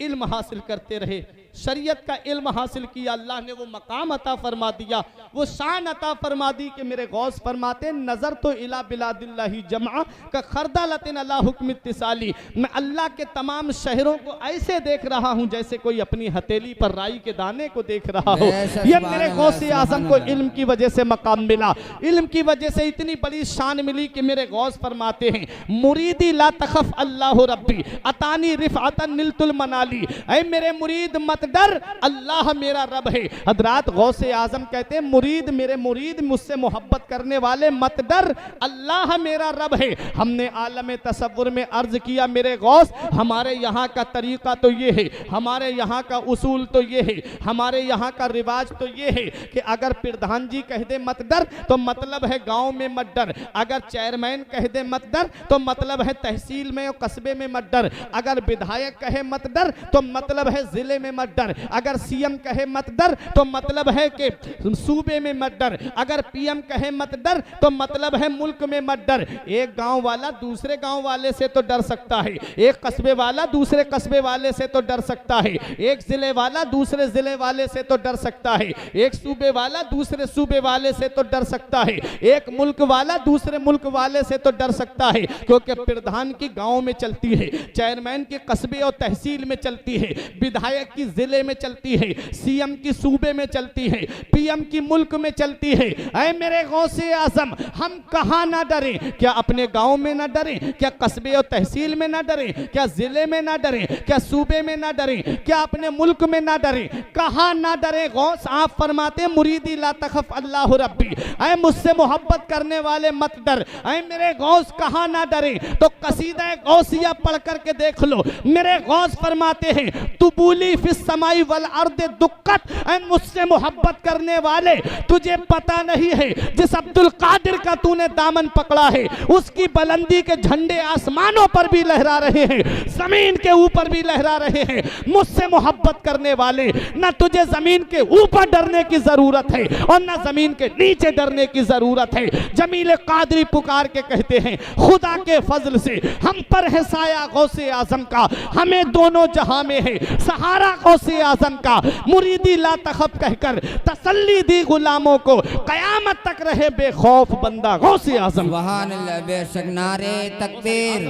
Speaker 1: इल्म हासिल करते रहे, शरीयत का इल्म हासिल किया, अल्लाह ने वो मकाम अता फरमा दिया, वो शान अता फरमा दी कि मेरे गौस फरमाते, नजर तो इला बिलादिल्लाही जमा का खरदालतिन अला हुक्म इत्तिसाली, मैं अल्लाह के तमाम शहरों को ऐसे देख रहा हूँ जैसे कोई अपनी हथेली पर राई के दाने को देख रहा हो। ये मेरे गौसे आजम को इल्म की वजह से मकाम मिला, इल्म की वजह से इतनी बड़ी शान मिली कि मेरे गौस फरमाते हैं, मुरीदी ला तखफ अल्लाह रब्बी अतानी रिफअतन निलतुल मनाली, ऐ मेरे मुरीद मत डर, अल्लाह मेरा रब है। हजरात गौसे आजम कहते हैं, मुरीद मेरे मुरीद मुझसे मोहब्बत करने वाले मत डर, अल्लाह मेरा रब है। हमने आलम तसव्वुर में अर्ज किया, मेरे गौस हमारे यहाँ का तरीका तो ये है, हमारे यहाँ का उसूल तो ये है, हमारे यहाँ का रिवाज तो ये है कि अगर प्रधान जी कह दे मत डर तो मतलब है गांव में मत डर, अगर चेयरमैन कह दे मत डर तो मतलब है तहसील में और कस्बे में मत डर, अगर विधायक कहे मत डर तो मतलब है जिले में मत मत डर। अगर सीएम कहे मत डर तो मतलब है कि सूबे में मत डर। अगर पीएम कहे मत डर तो मतलब है मुल्क में मत डर। एक गांव वाला दूसरे गांव वाले से तो डर सकता है, एक कस्बे वाला दूसरे कस्बे वाले से तो डर सकता है, एक जिले वाला दूसरे जिले वाले से तो डर सकता है, एक सूबे वाला दूसरे सूबे वाले से तो डर सकता है, एक मुल्क वाला दूसरे मुल्क वाले से तो डर सकता है। क्योंकि प्रधान की गांव में चलती है, चेयरमैन की कस्बे और तहसील में चलती है, विधायक की जिले में चलती है, सीएम की सूबे में चलती है, पीएम की मुल्क में चलती है। ऐ मेरे गौसे आजम, हम कहां ना डरें? क्या अपने गांव में ना डरें? क्या कस्बे और तहसील में ना डरें? क्या जिले में ना डरें? क्या सूबे में ना डरें? क्या अपने मुल्क में ना डरें? कहां ना डरें? गौस आप फरमाते मुरीदी ला तखफ अल्लाह रब्बी, ऐ मुझसे मोहब्बत करने वाले मत डर। ऐ मेरे गौस कहां ना डरे? तो कसीदा गौसिया पढ़ करके देख लो। मेरे गौस फरमाते हैं तुबूली फिस समाई वल अर्द दुक्कत, ऐ मुझसे मोहब्बत करने वाले तुझे पता नहीं है जिस अब्दुल कादिर का तूने दामन पकड़ा है उसकी बुलंदी के झंडे आसमानों पर भी लहरा रहे हैं, जमीन के ऊपर भी लहरा रहे हैं। मुझसे मोहब्बत करने वाले, ना तुझे जमीन के ऊपर डरने की जरूरत है और ना जमीन के नीचे डरने की जरूरत है। जमील कादरी पुकार के कहते हैं खुदा के फजल से हम पर है साया गौसे आजम का, हमें दोनों जहां में है सहारा गौसे आजम का। मुरीदी ला तखफ कहकर तसल्ली दी गुलामों को, कयामत तक रहे बेखौफ बंदा गौसे आजम।
Speaker 2: सुभान अल्लाह। बेशक नारे तकबीर,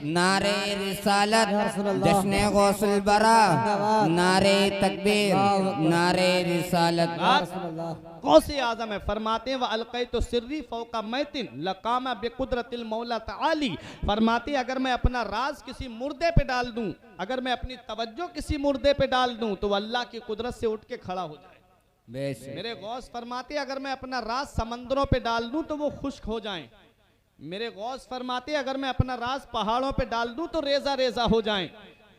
Speaker 2: नारे रिसालत, जश्न गौसुल बरा, नारे तकबीर, नारे रिसालत।
Speaker 1: गौसे आजम है, फरमाते हैं व अलक़ै तो सिर्री फौका मैतिन लकामा बेकुदरतिल मौला तआली। फरमाते हैं अगर मैं अपना राज किसी मुर्दे पे डाल दूं, अगर मैं अपनी तवज्जो किसी मुर्दे पे डाल दूं तो अल्लाह की कुदरत से उठ के खड़ा हो जाए। मेरे गौस फरमाते अगर मैं अपना राज समंदरों पे डाल दूं तो वो खुश्क हो जाएं। मेरे गौस फरमाते अगर मैं अपना राज पहाड़ों पे डाल दूं तो रेजा रेजा हो जाएं।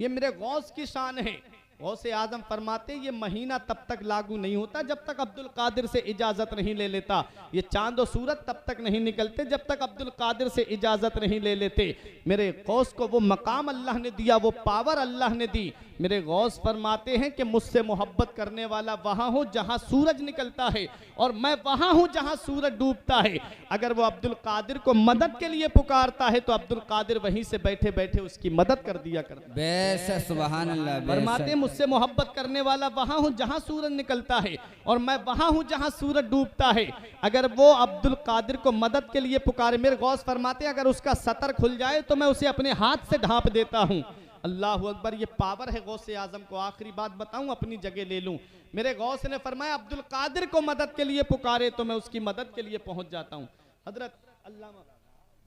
Speaker 1: ये मेरे गौस की शान है। गौसे आजम फरमाते ये महीना तब तक लागू नहीं होता जब तक अब्दुल कादिर से इजाजत नहीं ले लेता। ये चांद और सूरज तब तक नहीं निकलते जब तक अब्दुल कादिर से इजाजत नहीं ले लेते। मेरे गौस को वो मकाम अल्लाह ने दिया, वो पावर अल्लाह ने दी। मेरे गौस फरमाते हैं कि मुझसे मोहब्बत करने वाला वहां हो जहां सूरज निकलता है और मैं वहां हूं जहां सूरज डूबता है। अगर वो अब्दुल कादिर को मदद के लिए पुकारता है तो अब्दुल कादिर वहीं से बैठे बैठे उसकी मदद कर दिया करता है।
Speaker 2: बेशक सुभान अल्लाह।
Speaker 1: फरमाते मुझसे मोहब्बत करने वाला वहां हूं जहां सूरज निकलता है और मैं वहां हूं जहां सूरज डूबता है। अगर वो अब्दुल कादिर को मदद के लिए पुकारे, मेरे गौस फरमाते अगर उसका सतर खुल जाए तो मैं उसे अपने हाथ से ढांप देता हूं। अल्लाह अकबर, ये पावर है गौसे आजम को। आखिरी बात बताऊं, अपनी जगह ले लूं। मेरे गौस ने फरमाया अब्दुल कादिर को मदद के लिए पुकारे तो मैं उसकी मदद के लिए पहुंच जाता हूं। हजरत अल्लामा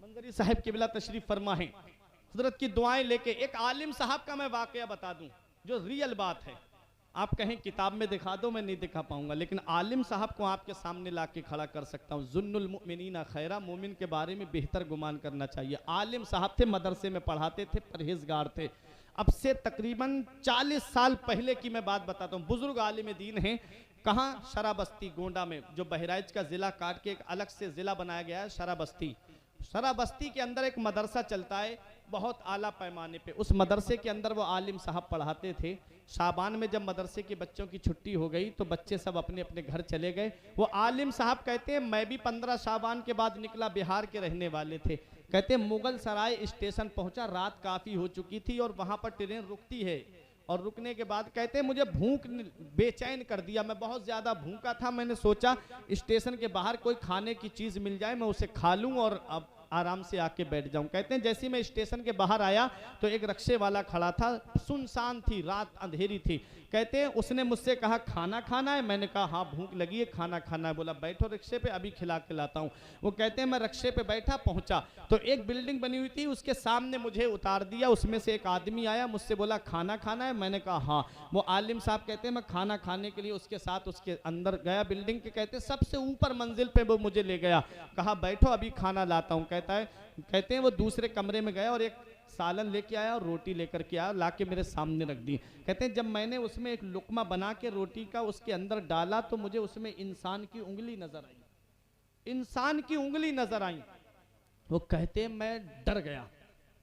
Speaker 1: मंजरी साहब किबला तशरीफ फरमा है, हजरत की दुआएं लेके एक आलिम साहब का मैं वाकया बता दूं जो रियल बात है। आप कहें किताब में दिखा दो, मैं नहीं दिखा पाऊंगा, लेकिन आलिम साहब को आपके सामने लाके खड़ा कर सकता हूं। जुन्नुल मुमिनीना खैरा, मोमिन के बारे में बेहतर गुमान करना चाहिए। आलिम साहब थे, मदरसे में पढ़ाते थे, परहेजगार थे। अब से तकरीबन 40 साल पहले की मैं बात बताता हूँ। बुजुर्ग आलिम दीन हैं। कहाँ? शराबस्ती गोंडा में, जो बहराइच का जिला काट के एक अलग से जिला बनाया गया है, शराबस्ती। शराबस्ती के अंदर एक मदरसा चलता है बहुत आला पैमाने पे। उस मदरसे के अंदर वो आलिम साहब पढ़ाते थे। शाबान में जब मदरसे के बच्चों की छुट्टी हो गई तो बच्चे सब अपने अपने घर चले गए। वो आलिम साहब कहते हैं मैं भी 15 शाबान के बाद निकला, बिहार के रहने वाले थे। कहते हैं मुगल सराय स्टेशन पहुंचा, रात काफ़ी हो चुकी थी और वहाँ पर ट्रेन रुकती है। और रुकने के बाद कहते हैं मुझे भूख बेचैन कर दिया, मैं बहुत ज़्यादा भूखा था। मैंने सोचा स्टेशन के बाहर कोई खाने की चीज़ मिल जाए, मैं उसे खा लूँ और अब आराम से आके बैठ जाऊं। कहते हैं जैसे मैं स्टेशन के बाहर आया तो एक रिक्शे वाला खड़ा था, सुनसान थी, रात अंधेरी थी। कहते हैं उसने मुझसे कहा खाना खाना है? मैंने कहा हाँ भूख लगी है, खाना खाना है। बोला बैठो रिक्शे पे, अभी खिला के लाता हूँ। वो कहते हैं मैं रिक्शे पे बैठा, पहुंचा तो एक बिल्डिंग बनी हुई थी, उसके सामने मुझे उतार दिया। उसमें से एक आदमी आया, मुझसे बोला खाना खाना है? मैंने कहा हाँ। वो आलिम साहब कहते हैं मैं खाना खाने के लिए उसके साथ उसके अंदर गया बिल्डिंग के। कहते सबसे ऊपर मंजिल पे वो मुझे ले गया, कहा बैठो अभी खाना लाता हूँ। कहते हैं वो दूसरे कमरे में गया और एक सालन लेके आया और रोटी लेकर के आया, ला के मेरे सामने रख दी। कहते हैं जब मैंने उसमें एक लुकमा बना के रोटी का उसके अंदर डाला तो मुझे उसमें इंसान की उंगली नजर आई, इंसान की उंगली नजर आई। वो कहते हैं मैं डर गया,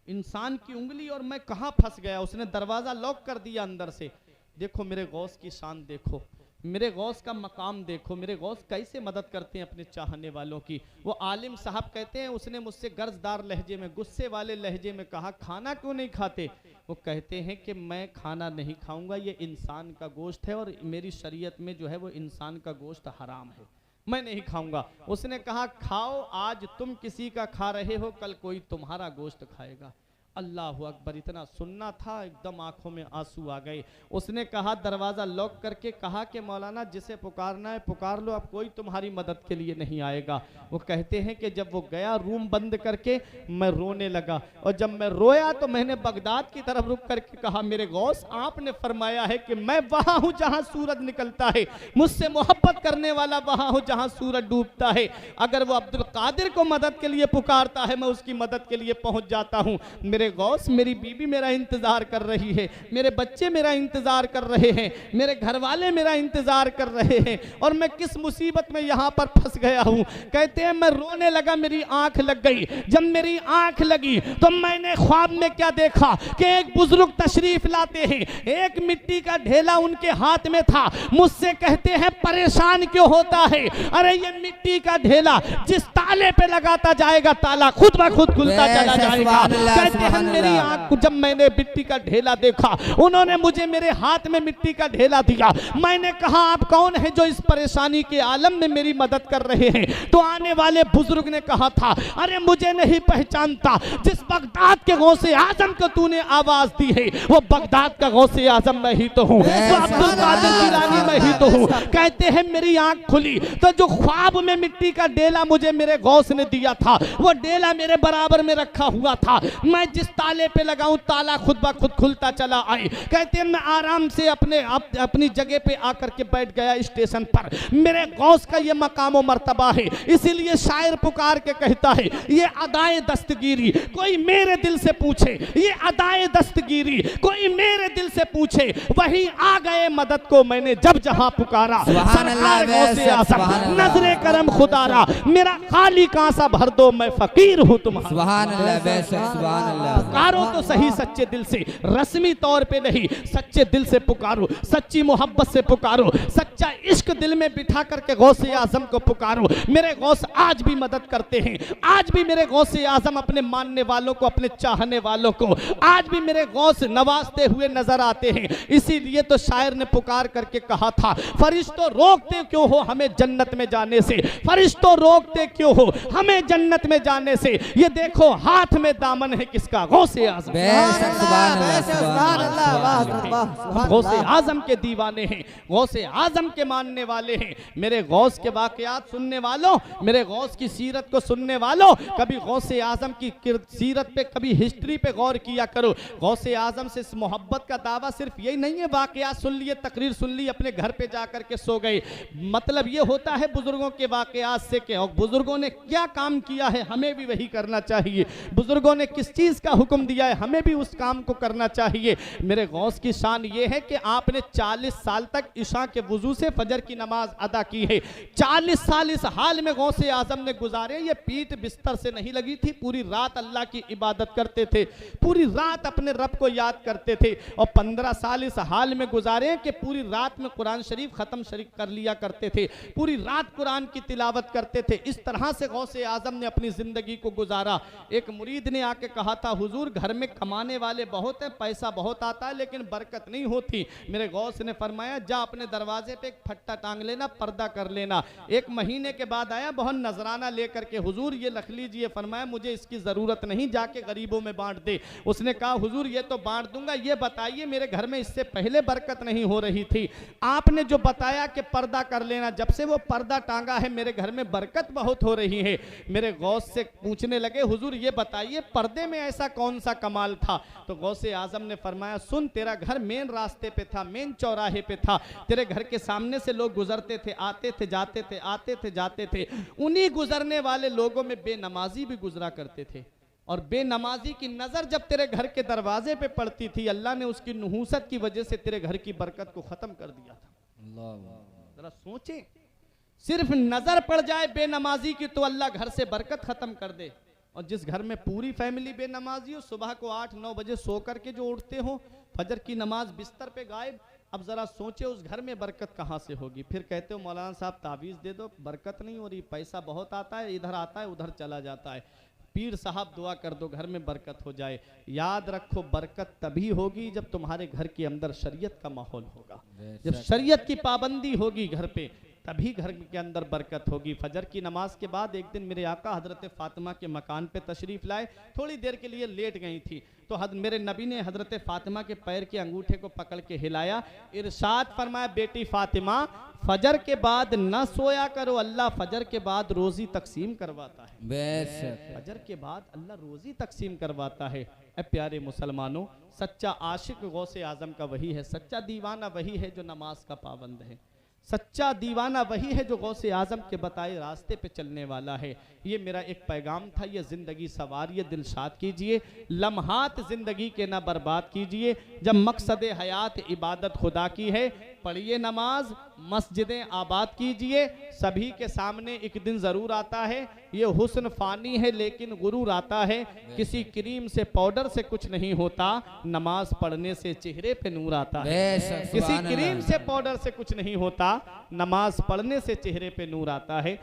Speaker 1: इंसान की उंगली और मैं कहाँ फंस गया। उसने दरवाजा लॉक कर दिया अंदर से। देखो मेरे गौस की शान देखो, मेरे गौस का मकाम देखो, मेरे गौस कैसे मदद करते हैं अपने चाहने वालों की। वो आलिम साहब कहते हैं, उसने मुझसे गर्जदार लहजे में, गुस्से वाले लहजे में कहा, खाना क्यों नहीं खाते? वो कहते हैं कि मैं खाना नहीं खाऊंगा, ये इंसान का गोश्त है और मेरी शरीयत में जो है वो इंसान का गोश्त हराम है, मैं नहीं खाऊंगा। उसने कहा, खाओ, आज तुम किसी का खा रहे हो, कल कोई तुम्हारा गोश्त खाएगा। अल्लाह अकबर, इतना सुनना था, एकदम आंखों में आंसू आ गए। उसने कहा, दरवाज़ा लॉक करके कहा कि मौलाना जिसे पुकारना है पुकार लो, अब कोई तुम्हारी मदद के लिए नहीं आएगा। वो कहते हैं कि जब वो गया रूम बंद करके, मैं रोने लगा, और जब मैं रोया तो मैंने बगदाद की तरफ रुक करके कहा, मेरे गौस, आपने फरमाया है कि मैं वहाँ हूँ जहाँ सूरज निकलता है, मुझसे मोहब्बत करने वाला वहाँ हूँ जहाँ सूरज डूबता है। अगर वो अब्दुल कादिर को मदद के लिए पुकारता है, मैं उसकी मदद के लिए पहुँच जाता हूँ। मेरे गौस, मेरी बीवी मेरा इंतजार कर रही है, मेरे बच्चे मेरा इंतजार कर रहे हैं, मेरे घर वाले मेरा इंतजार कर रहे हैं, और मैं किस मुसीबत में यहाँ पर फंस गया हूँ। कहते हैं, मैं रोने लगा, मेरी आंख लग गई। जब मेरी आंख लगी तो मैंने ख्वाब में क्या देखा कि एक बुजुर्ग तशरीफ लाते हैं, एक मिट्टी का ढेला उनके हाथ में था। मुझसे कहते हैं, परेशान क्यों होता है? अरे ये मिट्टी का ढेला जिस ताले पे लगाता जाएगा, ताला खुद ब खुद खुलता चला जाएगा। कहते हैं, मेरी आंख, जब मैंने मिट्टी का ढेला देखा, उन्होंने मुझे मेरे हाथ में मिट्टी का ढेला दिया। मैंने कहा, आप कौन है जो इस परेशानी के आलम में मेरी मदद कर रहे हैं? तो आने वाले बुजुर्ग ने कहा था, अरे मुझे नहीं पहचानता, जिस बगदाद के गौसे आजम को तूने आवाज दी है, वो बगदाद का गौसे आजम मैं ही तो हूँ, वो अब्दुल कादिर जिलानी मैं ही तो हूँ। कहते हैं, मेरी आंख खुली तो जो ख्वाब में मिट्टी का डेला मुझे मेरे गौस ने दिया था, वो डेला मेरे बराबर में रखा हुआ था। मैं जिस ताले पे लगाऊं, ताला खुद ब खुद खुलता चला आए। कहते हैं, मैं आराम से अपनी जगह पे आकर के बैठ गया स्टेशन पर। मेरे गौस का ये मकाम व मर्तबा है, इसीलिए शायर पुकार के कहता है, ये अदाए दस्तगीरी कोई मेरे दिल से पूछे, ये अदाए दस्तगीरी कोई मेरे दिल से पूछे, वही आ गए मदद को मैंने जब जहां पुकारा। सरकार गौसे आज़म, नजरे करम खुदारा, मेरा खाली कांसा भर दो, मैं फकीर हूं तुम्हारा।
Speaker 2: सुभान अल्लाह, बेशक सुभान अल्लाह।
Speaker 1: पुकारो तो सही सच्चे दिल से, रस्मी तौर पे नहीं, सच्चे दिल से पुकारो, सच्ची मोहब्बत से पुकारो, सच्चा इश्क दिल में बिठा करके गौसे आजम को पुकारो। मेरे गौस आज भी मदद करते हैं, आज भी मेरे गौसे आजम अपने मानने वालों को, अपने चाहने वालों को आज भी मेरे गौस नवाजते हुए नजर आते हैं। इसीलिए तो शायर ने पुकार करके कहा था, फरिश्तों रोकते क्यों हो हमें जन्नत में जाने से, फरिश्तों रोकते क्यों हो हमें जन्नत में जाने से, ये देखो हाथ में दामन है किसका, गौसे आजम। गौसे आजम के दीवाने हैं, गौसे आजम के मानने वाले हैं। मेरे गौस के वाकयात सुनने वालों, मेरे गौस की सीरत को सुनने वालों, कभी गौसे आजम की सीरत पे, कभी हिस्ट्री पे गौर किया करो। गौसे आजम से इस मोहब्बत का दावा सिर्फ यही नहीं है वाकयात सुन लिए, तकरीर सुन ली, अपने घर पे जाकर के सो गए। मतलब ये होता है बुजुर्गों के वाकयात से कि बुजुर्गों ने क्या काम किया है, हमें भी वही करना चाहिए। बुजुर्गों ने किस चीज का हुक्म दिया है, हमें भी उस काम को करना चाहिए। मेरे गौस की शान ये है कि आपने 40 साल तक इशा के वुजू से फजर की नमाज अदा की है। 40 साल इस हाल में गौसे आजम ने गुजारे, ये पीठ बिस्तर से नहीं लगी थी, पूरी रात अल्लाह की इबादत करते थे, पूरी रात अपने रब को याद करते थे। और 15 साल इस हाल में गुजारे कि पूरी रात में कुरान शरीफ खत्म शरीफ कर लिया करते थे, पूरी रात कुरान की तिलावत करते थे। इस तरह से गौसे आजम ने अपनी जिंदगी को गुजारा। एक मुरीद ने आके कहा था, हुजूर घर में कमाने वाले बहुत हैं, पैसा बहुत आता है, लेकिन बरकत नहीं होती। मेरे गौस ने फरमाया, जा अपने दरवाजे पे एक फट्टा टांग लेना, पर्दा कर लेना। एक महीने के बाद आया, बहुत नजराना लेकर के, हुजूर ये रख लीजिए। फरमाया, मुझे इसकी जरूरत नहीं, जाके गरीबों में बांट दे। उसने कहा, हुजूर ये तो बांट दूंगा, ये बताइए मेरे घर में इससे पहले बरकत नहीं हो रही थी, आपने जो बताया कि पर्दा कर लेना, जब से वो पर्दा टांगा है मेरे घर में बरकत बहुत हो रही है। मेरे गौस से पूछने लगे, हुजूर ये बताइए पर्दे में ऐसा कौन सा कमाल था? तो गौसे आजम ने फरमाया, सुन, तेरा घर मेन रास्ते पे था, मेन चौराहे पे था, तेरे घर के सामने से लोग गुजरते थे, आते थे जाते थे, आते थे जाते थे। उन्हीं गुजरने वाले लोगों में बेनमाजी भी गुजरा करते थे, और बेनमाजी की नजर जब तेरे घर के दरवाजे पे पड़ती थी, अल्लाह ने उसकी नहुसत की वजह से तेरे घर की बरकत को खत्म कर दिया था। जरा सोचें, सिर्फ नजर पड़ जाए बेनमाजी की तो अल्लाह घर से बरकत खत्म कर दे। और जिस घर में पूरी फैमिली बेनमाजी हो, सुबह को 8-9 बजे सो करके जो उठते हो, फजर की नमाज बिस्तर पे गायब, अब ज़रा सोचे उस घर में बरकत कहाँ से होगी। फिर कहते हो मौलाना साहब तावीज़ दे दो, बरकत नहीं हो रही, पैसा बहुत आता है, इधर आता है उधर चला जाता है। पीर साहब दुआ कर दो घर में बरकत हो जाए। याद रखो बरकत तभी होगी जब तुम्हारे घर के अंदर शरीयत का माहौल होगा, जब शरीयत की पाबंदी होगी घर पे, तभी घर के अंदर बरकत होगी। फजर की नमाज के बाद एक दिन मेरे आका हजरत फातिमा के मकान पे तशरीफ लाए, थोड़ी देर के लिए लेट गई थी, तो मेरे नबी ने हजरत फातिमा के पैर के अंगूठे को पकड़ के हिलाया, इरशाद फरमाया बेटी फातिमा फजर के बाद न सोया करो, अल्लाह फजर के बाद रोजी तकसीम करवाता है।
Speaker 2: बेशक
Speaker 1: फजर के बाद अल्लाह रोजी तकसीम करवाता है। ए प्यारे मुसलमानों, सच्चा आशिक गौसे आजम का वही है, सच्चा दीवाना वही है जो नमाज का पाबंद है, सच्चा दीवाना वही है जो गौसे आजम के बताए रास्ते पे चलने वाला है। ये मेरा एक पैगाम था, ये ज़िंदगी सवारिए, दिलशाद कीजिए, लम्हात ज़िंदगी के ना बर्बाद कीजिए। जब मकसद हयात इबादत खुदा की है, पढ़िए नमाज, मस्जिदें आबाद कीजिए। सभी के सामने एक दिन ज़रूर आता है, ये हुस्न फ़ानी है लेकिन गुरूर आता है। किसी क्रीम से पाउडर से कुछ नहीं होता, नमाज पढ़ने से चेहरे पे नूर आता है।
Speaker 2: बेशक
Speaker 1: किसी
Speaker 2: सुभान
Speaker 1: क्रीम
Speaker 2: अल्लाह।
Speaker 1: से पाउडर से कुछ नहीं होता, नमाज पढ़ने से चेहरे पे नूर आता है।